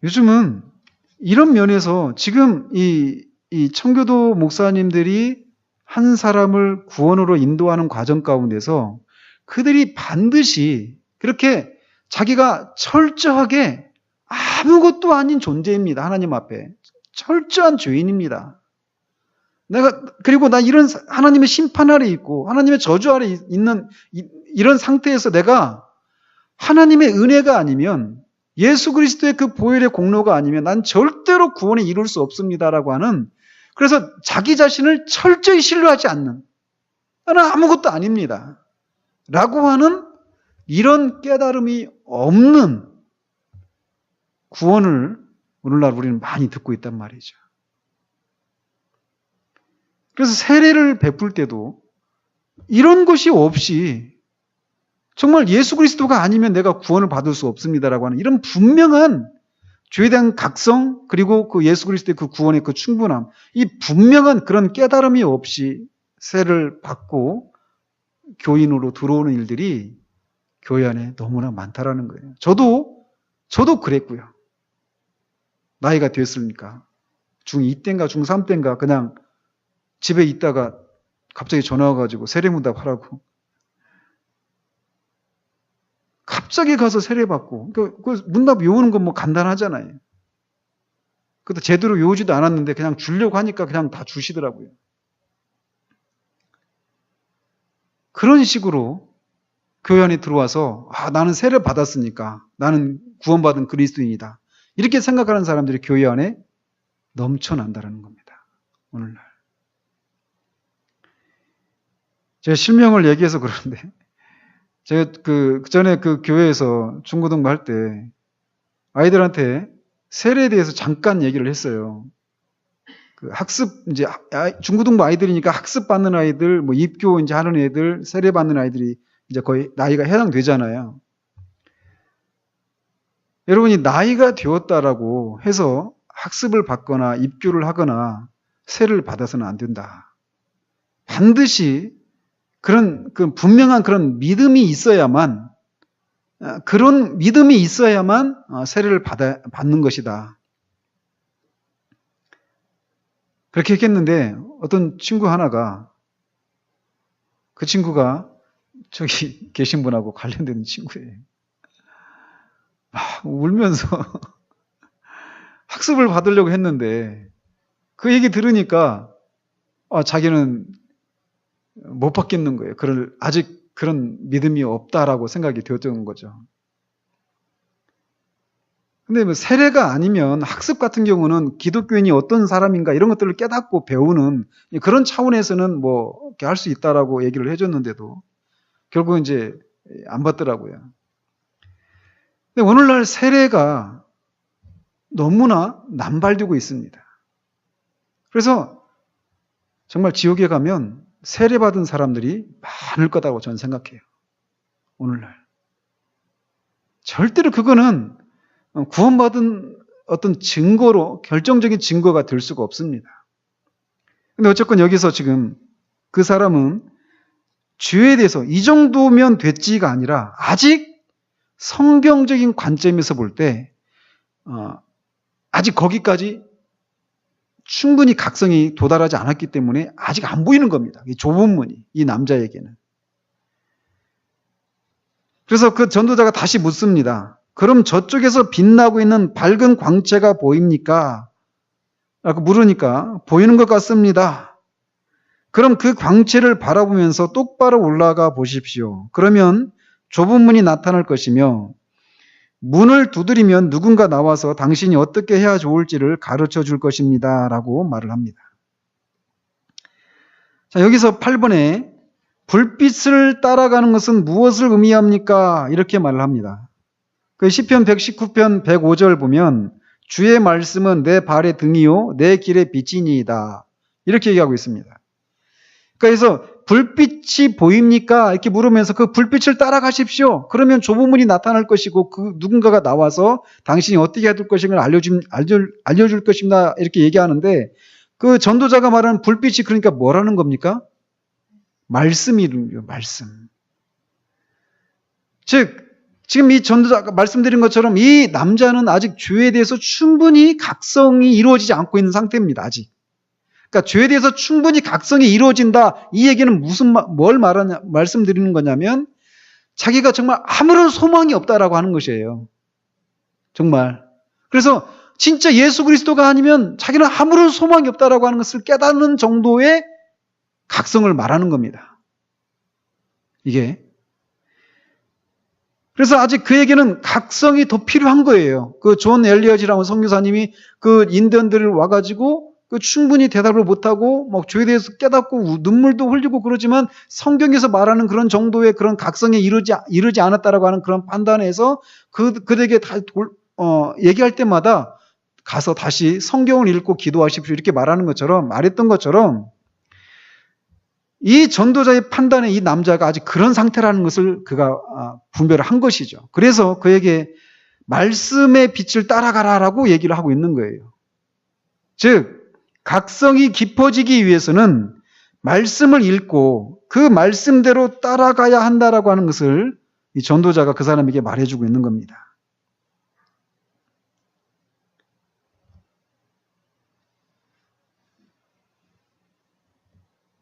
요즘은 이런 면에서 지금 이 청교도 목사님들이 한 사람을 구원으로 인도하는 과정 가운데서 그들이 반드시 그렇게 자기가 철저하게 아무것도 아닌 존재입니다. 하나님 앞에. 철저한 죄인입니다. 그리고 나 이런 하나님의 심판 아래 있고 하나님의 저주 아래 있는 이런 상태에서 내가 하나님의 은혜가 아니면 예수 그리스도의 그 보혈의 공로가 아니면 난 절대로 구원에 이룰 수 없습니다라고 하는, 그래서 자기 자신을 철저히 신뢰하지 않는, 나는 아무것도 아닙니다 라고 하는 이런 깨달음이 없는 구원을 오늘날 우리는 많이 듣고 있단 말이죠. 그래서 세례를 베풀 때도 이런 것이 없이 정말 예수 그리스도가 아니면 내가 구원을 받을 수 없습니다라고 하는 이런 분명한 죄에 대한 각성, 그리고 그 예수 그리스도의 그 구원의 그 충분함, 이 분명한 그런 깨달음이 없이 세를 받고 교인으로 들어오는 일들이 교회 안에 너무나 많다라는 거예요. 저도 그랬고요. 나이가 됐습니까? 중2 때인가 중3 때인가 그냥 집에 있다가 갑자기 전화 와가지고 세례문답 하라고. 갑자기 가서 세례받고. 그 문답 외우는 건 뭐 간단하잖아요. 그것도 제대로 외우지도 않았는데 그냥 주려고 하니까 그냥 다 주시더라고요. 그런 식으로 교회 안에 들어와서 나는 세례 받았으니까 나는 구원받은 그리스도인이다. 이렇게 생각하는 사람들이 교회 안에 넘쳐난다는 겁니다. 오늘날. 제가 실명을 얘기해서 그러는데 제가 그 전에 그 교회에서 중고등부 할 때 아이들한테 세례에 대해서 잠깐 얘기를 했어요. 그 학습 이제 중고등부 아이들이니까 학습 받는 아이들, 뭐 입교 이제 하는 애들, 세례 받는 아이들이 이제 거의 나이가 해당되잖아요. 여러분이 나이가 되었다라고 해서 학습을 받거나 입교를 하거나 세례를 받아서는 안 된다. 반드시 그런 그 분명한 그런 믿음이 있어야만 세례를 받는 것이다. 그렇게 했겠는데 어떤 친구 하나가 그 친구가 저기 계신 분하고 관련된 친구예요. 막 울면서 학습을 받으려고 했는데 그 얘기 들으니까 자기는 못 받겠는 거예요. 아직 그런 믿음이 없다라고 생각이 되었던 거죠. 근데 뭐 세례가 아니면 학습 같은 경우는 기독교인이 어떤 사람인가 이런 것들을 깨닫고 배우는 그런 차원에서는 뭐 이렇게 할 수 있다라고 얘기를 해줬는데도 결국 이제 안 받더라고요. 근데 오늘날 세례가 너무나 남발되고 있습니다. 그래서 정말 지옥에 가면 세례받은 사람들이 많을 거다고 저는 생각해요. 오늘날. 절대로 그거는 구원받은 어떤 증거로, 결정적인 증거가 될 수가 없습니다. 근데 어쨌건 여기서 지금 그 사람은 죄에 대해서 이 정도면 됐지가 아니라 아직 성경적인 관점에서 볼 때 아직 거기까지 충분히 각성이 도달하지 않았기 때문에 아직 안 보이는 겁니다. 이 좁은 문이, 이 남자에게는. 그래서 그 전도자가 다시 묻습니다. 그럼 저쪽에서 빛나고 있는 밝은 광채가 보입니까? 라고 물으니까 보이는 것 같습니다. 그럼 그 광채를 바라보면서 똑바로 올라가 보십시오. 그러면 좁은 문이 나타날 것이며 문을 두드리면 누군가 나와서 당신이 어떻게 해야 좋을지를 가르쳐 줄 것입니다. 라고 말을 합니다. 자, 여기서 8번에 불빛을 따라가는 것은 무엇을 의미합니까? 이렇게 말을 합니다. 그 시편 119편 105절 보면 주의 말씀은 내 발의 등이요 내 길의 빛이니이다. 이렇게 얘기하고 있습니다. 그래서 불빛이 보입니까? 이렇게 물으면서 그 불빛을 따라가십시오. 그러면 좁은 문이 나타날 것이고 그 누군가가 나와서 당신이 어떻게 해야 될 것인가 알려줄 것입니다. 이렇게 얘기하는데 그 전도자가 말하는 불빛이 그러니까 뭐라는 겁니까? 말씀이군요. 말씀. 즉 지금 이 전도자가 말씀드린 것처럼 이 남자는 아직 죄에 대해서 충분히 각성이 이루어지지 않고 있는 상태입니다. 아직. 그러니까 죄에 대해서 충분히 각성이 이루어진다. 이 얘기는 뭘 말씀드리는 거냐면 자기가 정말 아무런 소망이 없다라고 하는 것이에요. 정말. 그래서 진짜 예수 그리스도가 아니면 자기는 아무런 소망이 없다라고 하는 것을 깨닫는 정도의 각성을 말하는 겁니다. 이게. 그래서 아직 그에게는 각성이 더 필요한 거예요. 그 존 엘리엇이라는 선교사님이 그 인디언들을 와가지고 그 충분히 대답을 못하고 막 죄에 대해서 깨닫고 눈물도 흘리고 그러지만 성경에서 말하는 그런 정도의 그런 각성에 이르지 않았다라고 하는 그런 판단에서 그들에게 얘기할 때마다 가서 다시 성경을 읽고 기도하십시오 이렇게 말했던 것처럼 이 전도자의 판단에 이 남자가 아직 그런 상태라는 것을 그가 분별을 한 것이죠. 그래서 그에게 말씀의 빛을 따라가라라고 얘기를 하고 있는 거예요. 즉, 각성이 깊어지기 위해서는 말씀을 읽고 그 말씀대로 따라가야 한다라고 하는 것을 이 전도자가 그 사람에게 말해주고 있는 겁니다.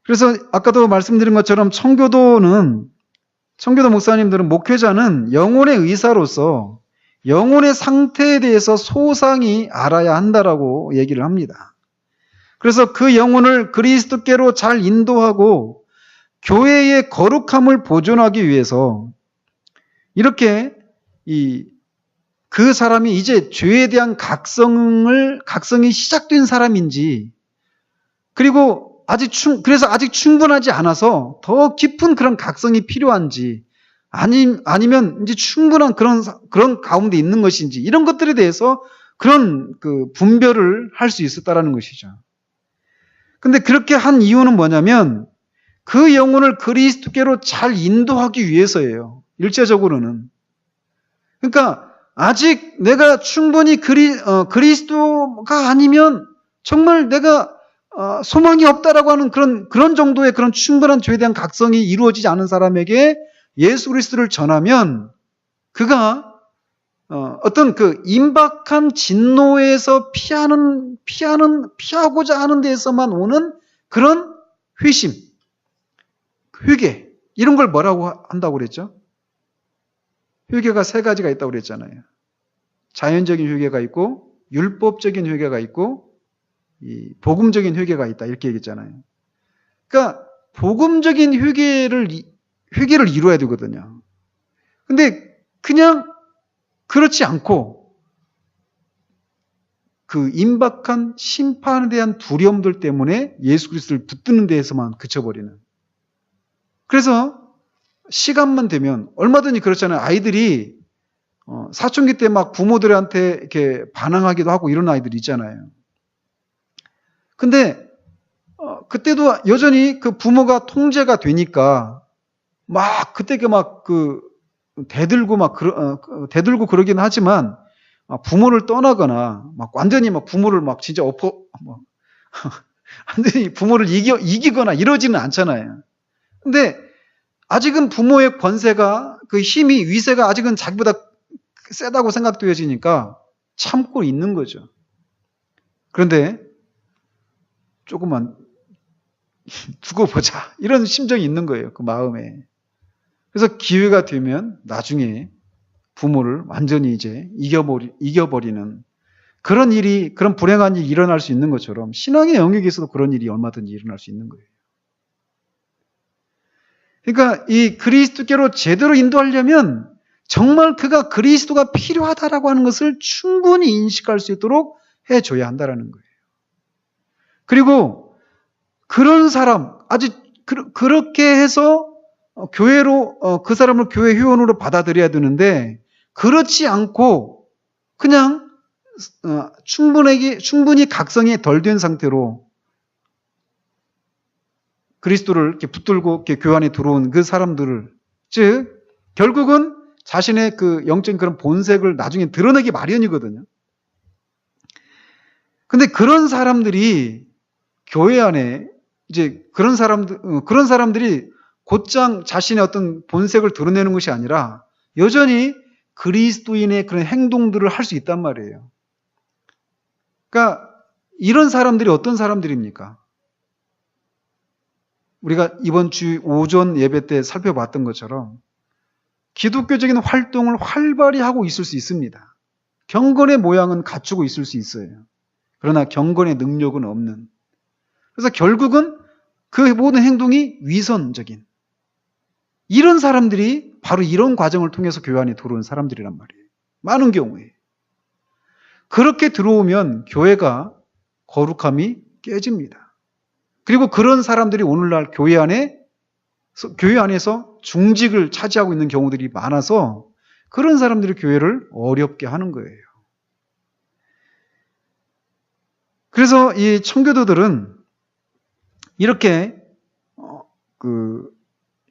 그래서 아까도 말씀드린 것처럼 청교도 목사님들은, 목회자는 영혼의 의사로서 영혼의 상태에 대해서 소상히 알아야 한다라고 얘기를 합니다. 그래서 그 영혼을 그리스도께로 잘 인도하고 교회의 거룩함을 보존하기 위해서 이렇게 그 사람이 이제 죄에 대한 각성이 시작된 사람인지, 그리고 그래서 아직 충분하지 않아서 더 깊은 그런 각성이 필요한지, 아니면 이제 충분한 그런 가운데 있는 것인지, 이런 것들에 대해서 그런 그 분별을 할 수 있었다라는 것이죠. 근데 그렇게 한 이유는 뭐냐면 그 영혼을 그리스도께로 잘 인도하기 위해서예요. 일차적으로는. 그러니까 아직 내가 충분히 그리스도가 아니면 정말 내가 소망이 없다라고 하는 그런 정도의 그런 충분한 죄에 대한 각성이 이루어지지 않은 사람에게 예수 그리스도를 전하면 그가 어떤 그 임박한 진노에서 피하고자 하는 데에서만 오는 그런 회심, 회개, 이런 걸 뭐라고 한다고 그랬죠? 회개가 세 가지가 있다고 그랬잖아요. 자연적인 회개가 있고, 율법적인 회개가 있고, 이 복음적인 회개가 있다, 이렇게 얘기했잖아요. 그러니까 복음적인 회개를 이루어야 되거든요. 근데 그냥 그렇지 않고 그 임박한 심판에 대한 두려움들 때문에 예수 그리스도를 붙드는 데에서만 그쳐버리는. 그래서 시간만 되면 얼마든지 그렇잖아요. 아이들이 사춘기 때 막 부모들한테 이렇게 반항하기도 하고 이런 아이들이 있잖아요. 근데 그때도 여전히 그 부모가 통제가 되니까 막 그때 대들고 그러긴 하지만 부모를 떠나거나 막 완전히 막 부모를 막 진짜 완전히 부모를 이기거나 이러지는 않잖아요. 근데 아직은 부모의 권세가, 그 힘이, 위세가 아직은 자기보다 세다고 생각되어지니까 참고 있는 거죠. 그런데 조금만 두고 보자, 이런 심정이 있는 거예요, 그 마음에. 그래서 기회가 되면 나중에 부모를 완전히 이제 이겨버리는 그런 불행한 일이 일어날 수 있는 것처럼 신앙의 영역에서도 그런 일이 얼마든지 일어날 수 있는 거예요. 그러니까 이 그리스도께로 제대로 인도하려면 정말 그가 그리스도가 필요하다라고 하는 것을 충분히 인식할 수 있도록 해줘야 한다라는 거예요. 그리고 그런 사람, 아직 그렇게 해서 교회로 그 사람을 교회 회원으로 받아들여야 되는데, 그렇지 않고 그냥 충분히 각성이 덜 된 상태로 그리스도를 이렇게 붙들고 이렇게 교회 안에 들어온 그 사람들을, 즉 결국은 자신의 그 영적인 그런 본색을 나중에 드러내기 마련이거든요. 근데 그런 사람들이 교회 안에 이제 그런 사람들이 곧장 자신의 어떤 본색을 드러내는 것이 아니라 여전히 그리스도인의 그런 행동들을 할 수 있단 말이에요. 그러니까 이런 사람들이 어떤 사람들입니까? 우리가 이번 주 오전 예배 때 살펴봤던 것처럼 기독교적인 활동을 활발히 하고 있을 수 있습니다. 경건의 모양은 갖추고 있을 수 있어요. 그러나 경건의 능력은 없는. 그래서 결국은 그 모든 행동이 위선적인, 이런 사람들이 바로 이런 과정을 통해서 교회 안에 들어온 사람들이란 말이에요. 많은 경우에. 그렇게 들어오면 교회가 거룩함이 깨집니다. 그리고 그런 사람들이 오늘날 교회 안에서 중직을 차지하고 있는 경우들이 많아서 그런 사람들이 교회를 어렵게 하는 거예요. 그래서 이 청교도들은 이렇게 그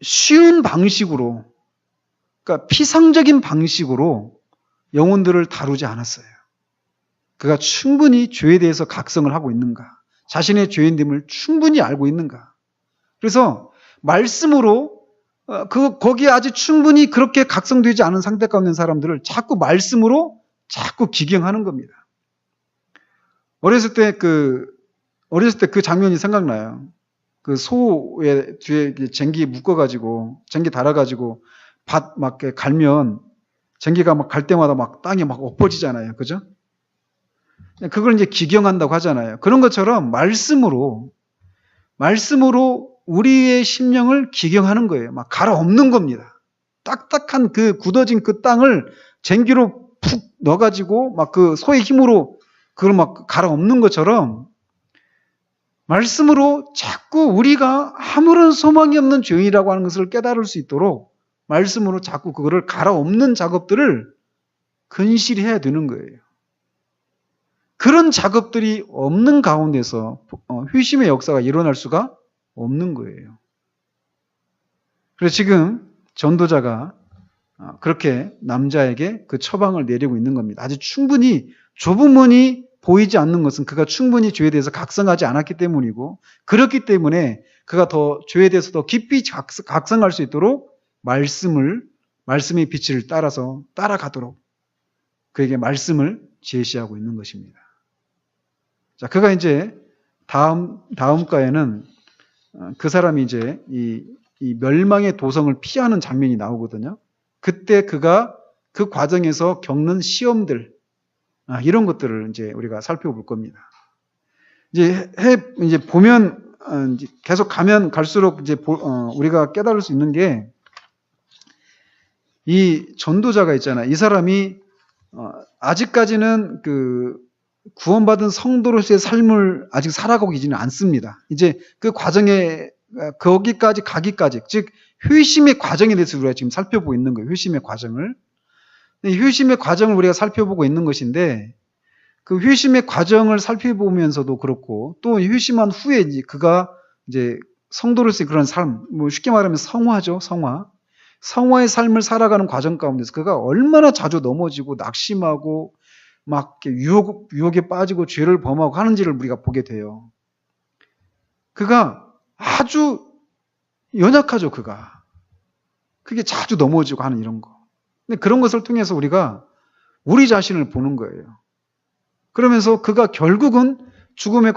쉬운 방식으로, 그러니까 피상적인 방식으로 영혼들을 다루지 않았어요. 그가 충분히 죄에 대해서 각성을 하고 있는가? 자신의 죄인됨을 충분히 알고 있는가? 그래서 말씀으로 거기에 아직 충분히 그렇게 각성되지 않은 상태 가운데 있는 사람들을 자꾸 말씀으로 자꾸 기경하는 겁니다. 어렸을 때 그 장면이 생각나요. 그 소의 뒤에 쟁기 묶어가지고, 쟁기 달아가지고, 밭 막 갈면, 쟁기가 막 갈 때마다 막 땅이 막 엎어지잖아요. 그죠? 그걸 이제 기경한다고 하잖아요. 그런 것처럼 말씀으로 우리의 심령을 기경하는 거예요. 막 갈아엎는 겁니다. 딱딱한 그 굳어진 그 땅을 쟁기로 푹 넣어가지고 막 그 소의 힘으로 그걸 막 갈아엎는 것처럼 말씀으로 자꾸 우리가 아무런 소망이 없는 죄인이라고 하는 것을 깨달을 수 있도록 말씀으로 자꾸 그거를 갈아엎는 작업들을 근실히 해야 되는 거예요. 그런 작업들이 없는 가운데서 회심의 역사가 일어날 수가 없는 거예요. 그래서 지금 전도자가 그렇게 남자에게 그 처방을 내리고 있는 겁니다. 아주 충분히 좁은 문이 보이지 않는 것은 그가 충분히 죄에 대해서 각성하지 않았기 때문이고, 그렇기 때문에 그가 더 죄에 대해서 더 깊이 각성할 수 있도록 말씀의 빛을 따라서 따라가도록 그에게 말씀을 제시하고 있는 것입니다. 자, 그가 이제 다음 가에는 그 사람이 이제 이 멸망의 도성을 피하는 장면이 나오거든요. 그때 그가 그 과정에서 겪는 시험들, 이런 것들을 이제 우리가 살펴볼 겁니다. 이제 보면 이제 계속 가면 갈수록 이제 우리가 깨달을 수 있는 게, 이 전도자가 있잖아요. 이 사람이 아직까지는 그 구원받은 성도로서의 삶을 아직 살아가고 있지는 않습니다. 이제 그 과정에 거기까지 가기까지, 즉 회심의 과정에 대해서 우리가 지금 살펴보고 있는 거예요. 회심의 과정을. 회심의 과정을 우리가 살펴보고 있는 것인데, 그 회심의 과정을 살펴보면서도 그렇고, 또 회심한 후에 이제 그가 이제 성도로서의 그런 삶, 뭐 쉽게 말하면 성화죠, 성화의 삶을 살아가는 과정 가운데서 그가 얼마나 자주 넘어지고 낙심하고 막 유혹에 빠지고 죄를 범하고 하는지를 우리가 보게 돼요. 그가 아주 연약하죠, 그가. 그게 자주 넘어지고 하는 이런 거. 근데 그런 것을 통해서 우리가 우리 자신을 보는 거예요. 그러면서 그가 결국은 죽음의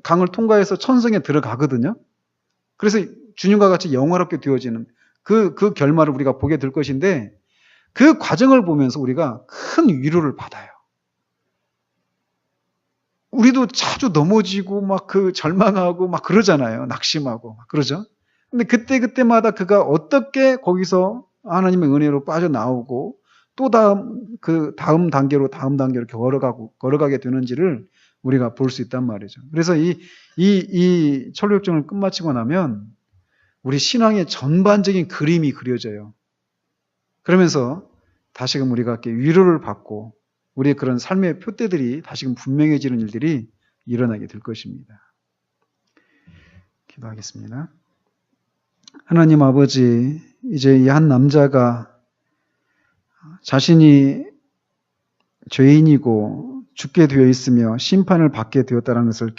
강을 통과해서 천성에 들어가거든요. 그래서 주님과 같이 영화롭게 되어지는 그 결말을 우리가 보게 될 것인데, 그 과정을 보면서 우리가 큰 위로를 받아요. 우리도 자주 넘어지고 막 절망하고 막 그러잖아요. 낙심하고 막 그러죠. 근데 그때마다 그가 어떻게 거기서 하나님의 은혜로 빠져나오고 또 다음 단계로 이렇게 걸어가게 되는지를 우리가 볼 수 있단 말이죠. 그래서 이 철로역정을 끝마치고 나면 우리 신앙의 전반적인 그림이 그려져요. 그러면서 다시금 우리가 이렇게 위로를 받고 우리의 그런 삶의 표대들이 다시금 분명해지는 일들이 일어나게 될 것입니다. 기도하겠습니다. 하나님 아버지, 이제 이 한 남자가 자신이 죄인이고 죽게 되어 있으며 심판을 받게 되었다는 것을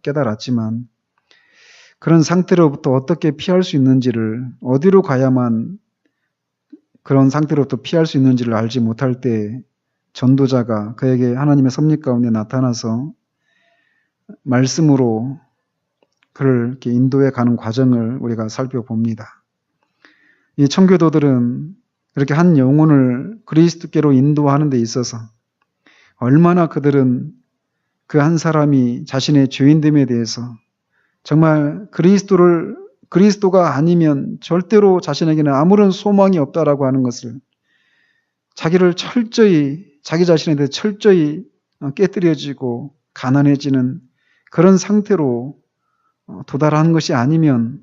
깨달았지만, 그런 상태로부터 어떻게 피할 수 있는지를, 어디로 가야만 그런 상태로부터 피할 수 있는지를 알지 못할 때 전도자가 그에게 하나님의 섭리 가운데 나타나서 말씀으로 그를 이렇게 인도해 가는 과정을 우리가 살펴봅니다. 이 청교도들은 그렇게 한 영혼을 그리스도께로 인도하는 데 있어서 얼마나 그들은 그 한 사람이 자신의 죄인됨에 대해서 정말 그리스도가 아니면 절대로 자신에게는 아무런 소망이 없다라고 하는 것을 자기 자신에 대해 철저히 깨뜨려지고 가난해지는 그런 상태로 도달하는 것이 아니면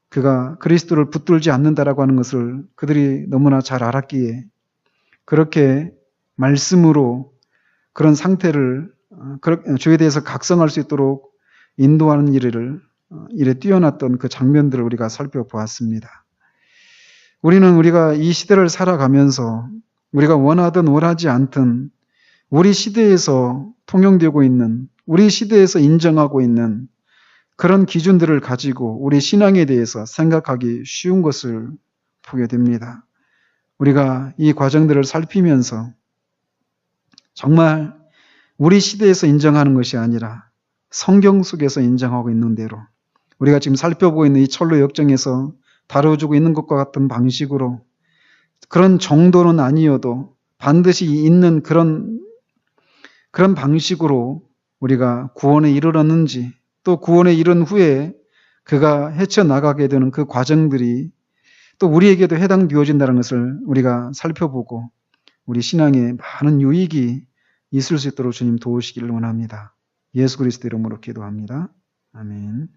그가 그리스도를 붙들지 않는다라고 하는 것을 그들이 너무나 잘 알았기에 그렇게 말씀으로 그런 상태를 죄에 대해서 각성할 수 있도록 인도하는 일을 일에 뛰어났던 그 장면들을 우리가 살펴보았습니다. 우리가 이 시대를 살아가면서 우리가 원하든 원하지 않든 우리 시대에서 통용되고 있는, 우리 시대에서 인정하고 있는 그런 기준들을 가지고 우리 신앙에 대해서 생각하기 쉬운 것을 보게 됩니다. 우리가 이 과정들을 살피면서 정말 우리 시대에서 인정하는 것이 아니라 성경 속에서 인정하고 있는 대로 우리가 지금 살펴보고 있는 이 철로 역정에서 다뤄주고 있는 것과 같은 방식으로 그런 정도는 아니어도 반드시 있는 그런 방식으로 우리가 구원에 이르렀는지 또 구원에 이른 후에 그가 헤쳐나가게 되는 그 과정들이 또 우리에게도 해당되어진다는 것을 우리가 살펴보고 우리 신앙에 많은 유익이 있을 수 있도록 주님 도우시기를 원합니다. 예수 그리스도 이름으로 기도합니다. 아멘.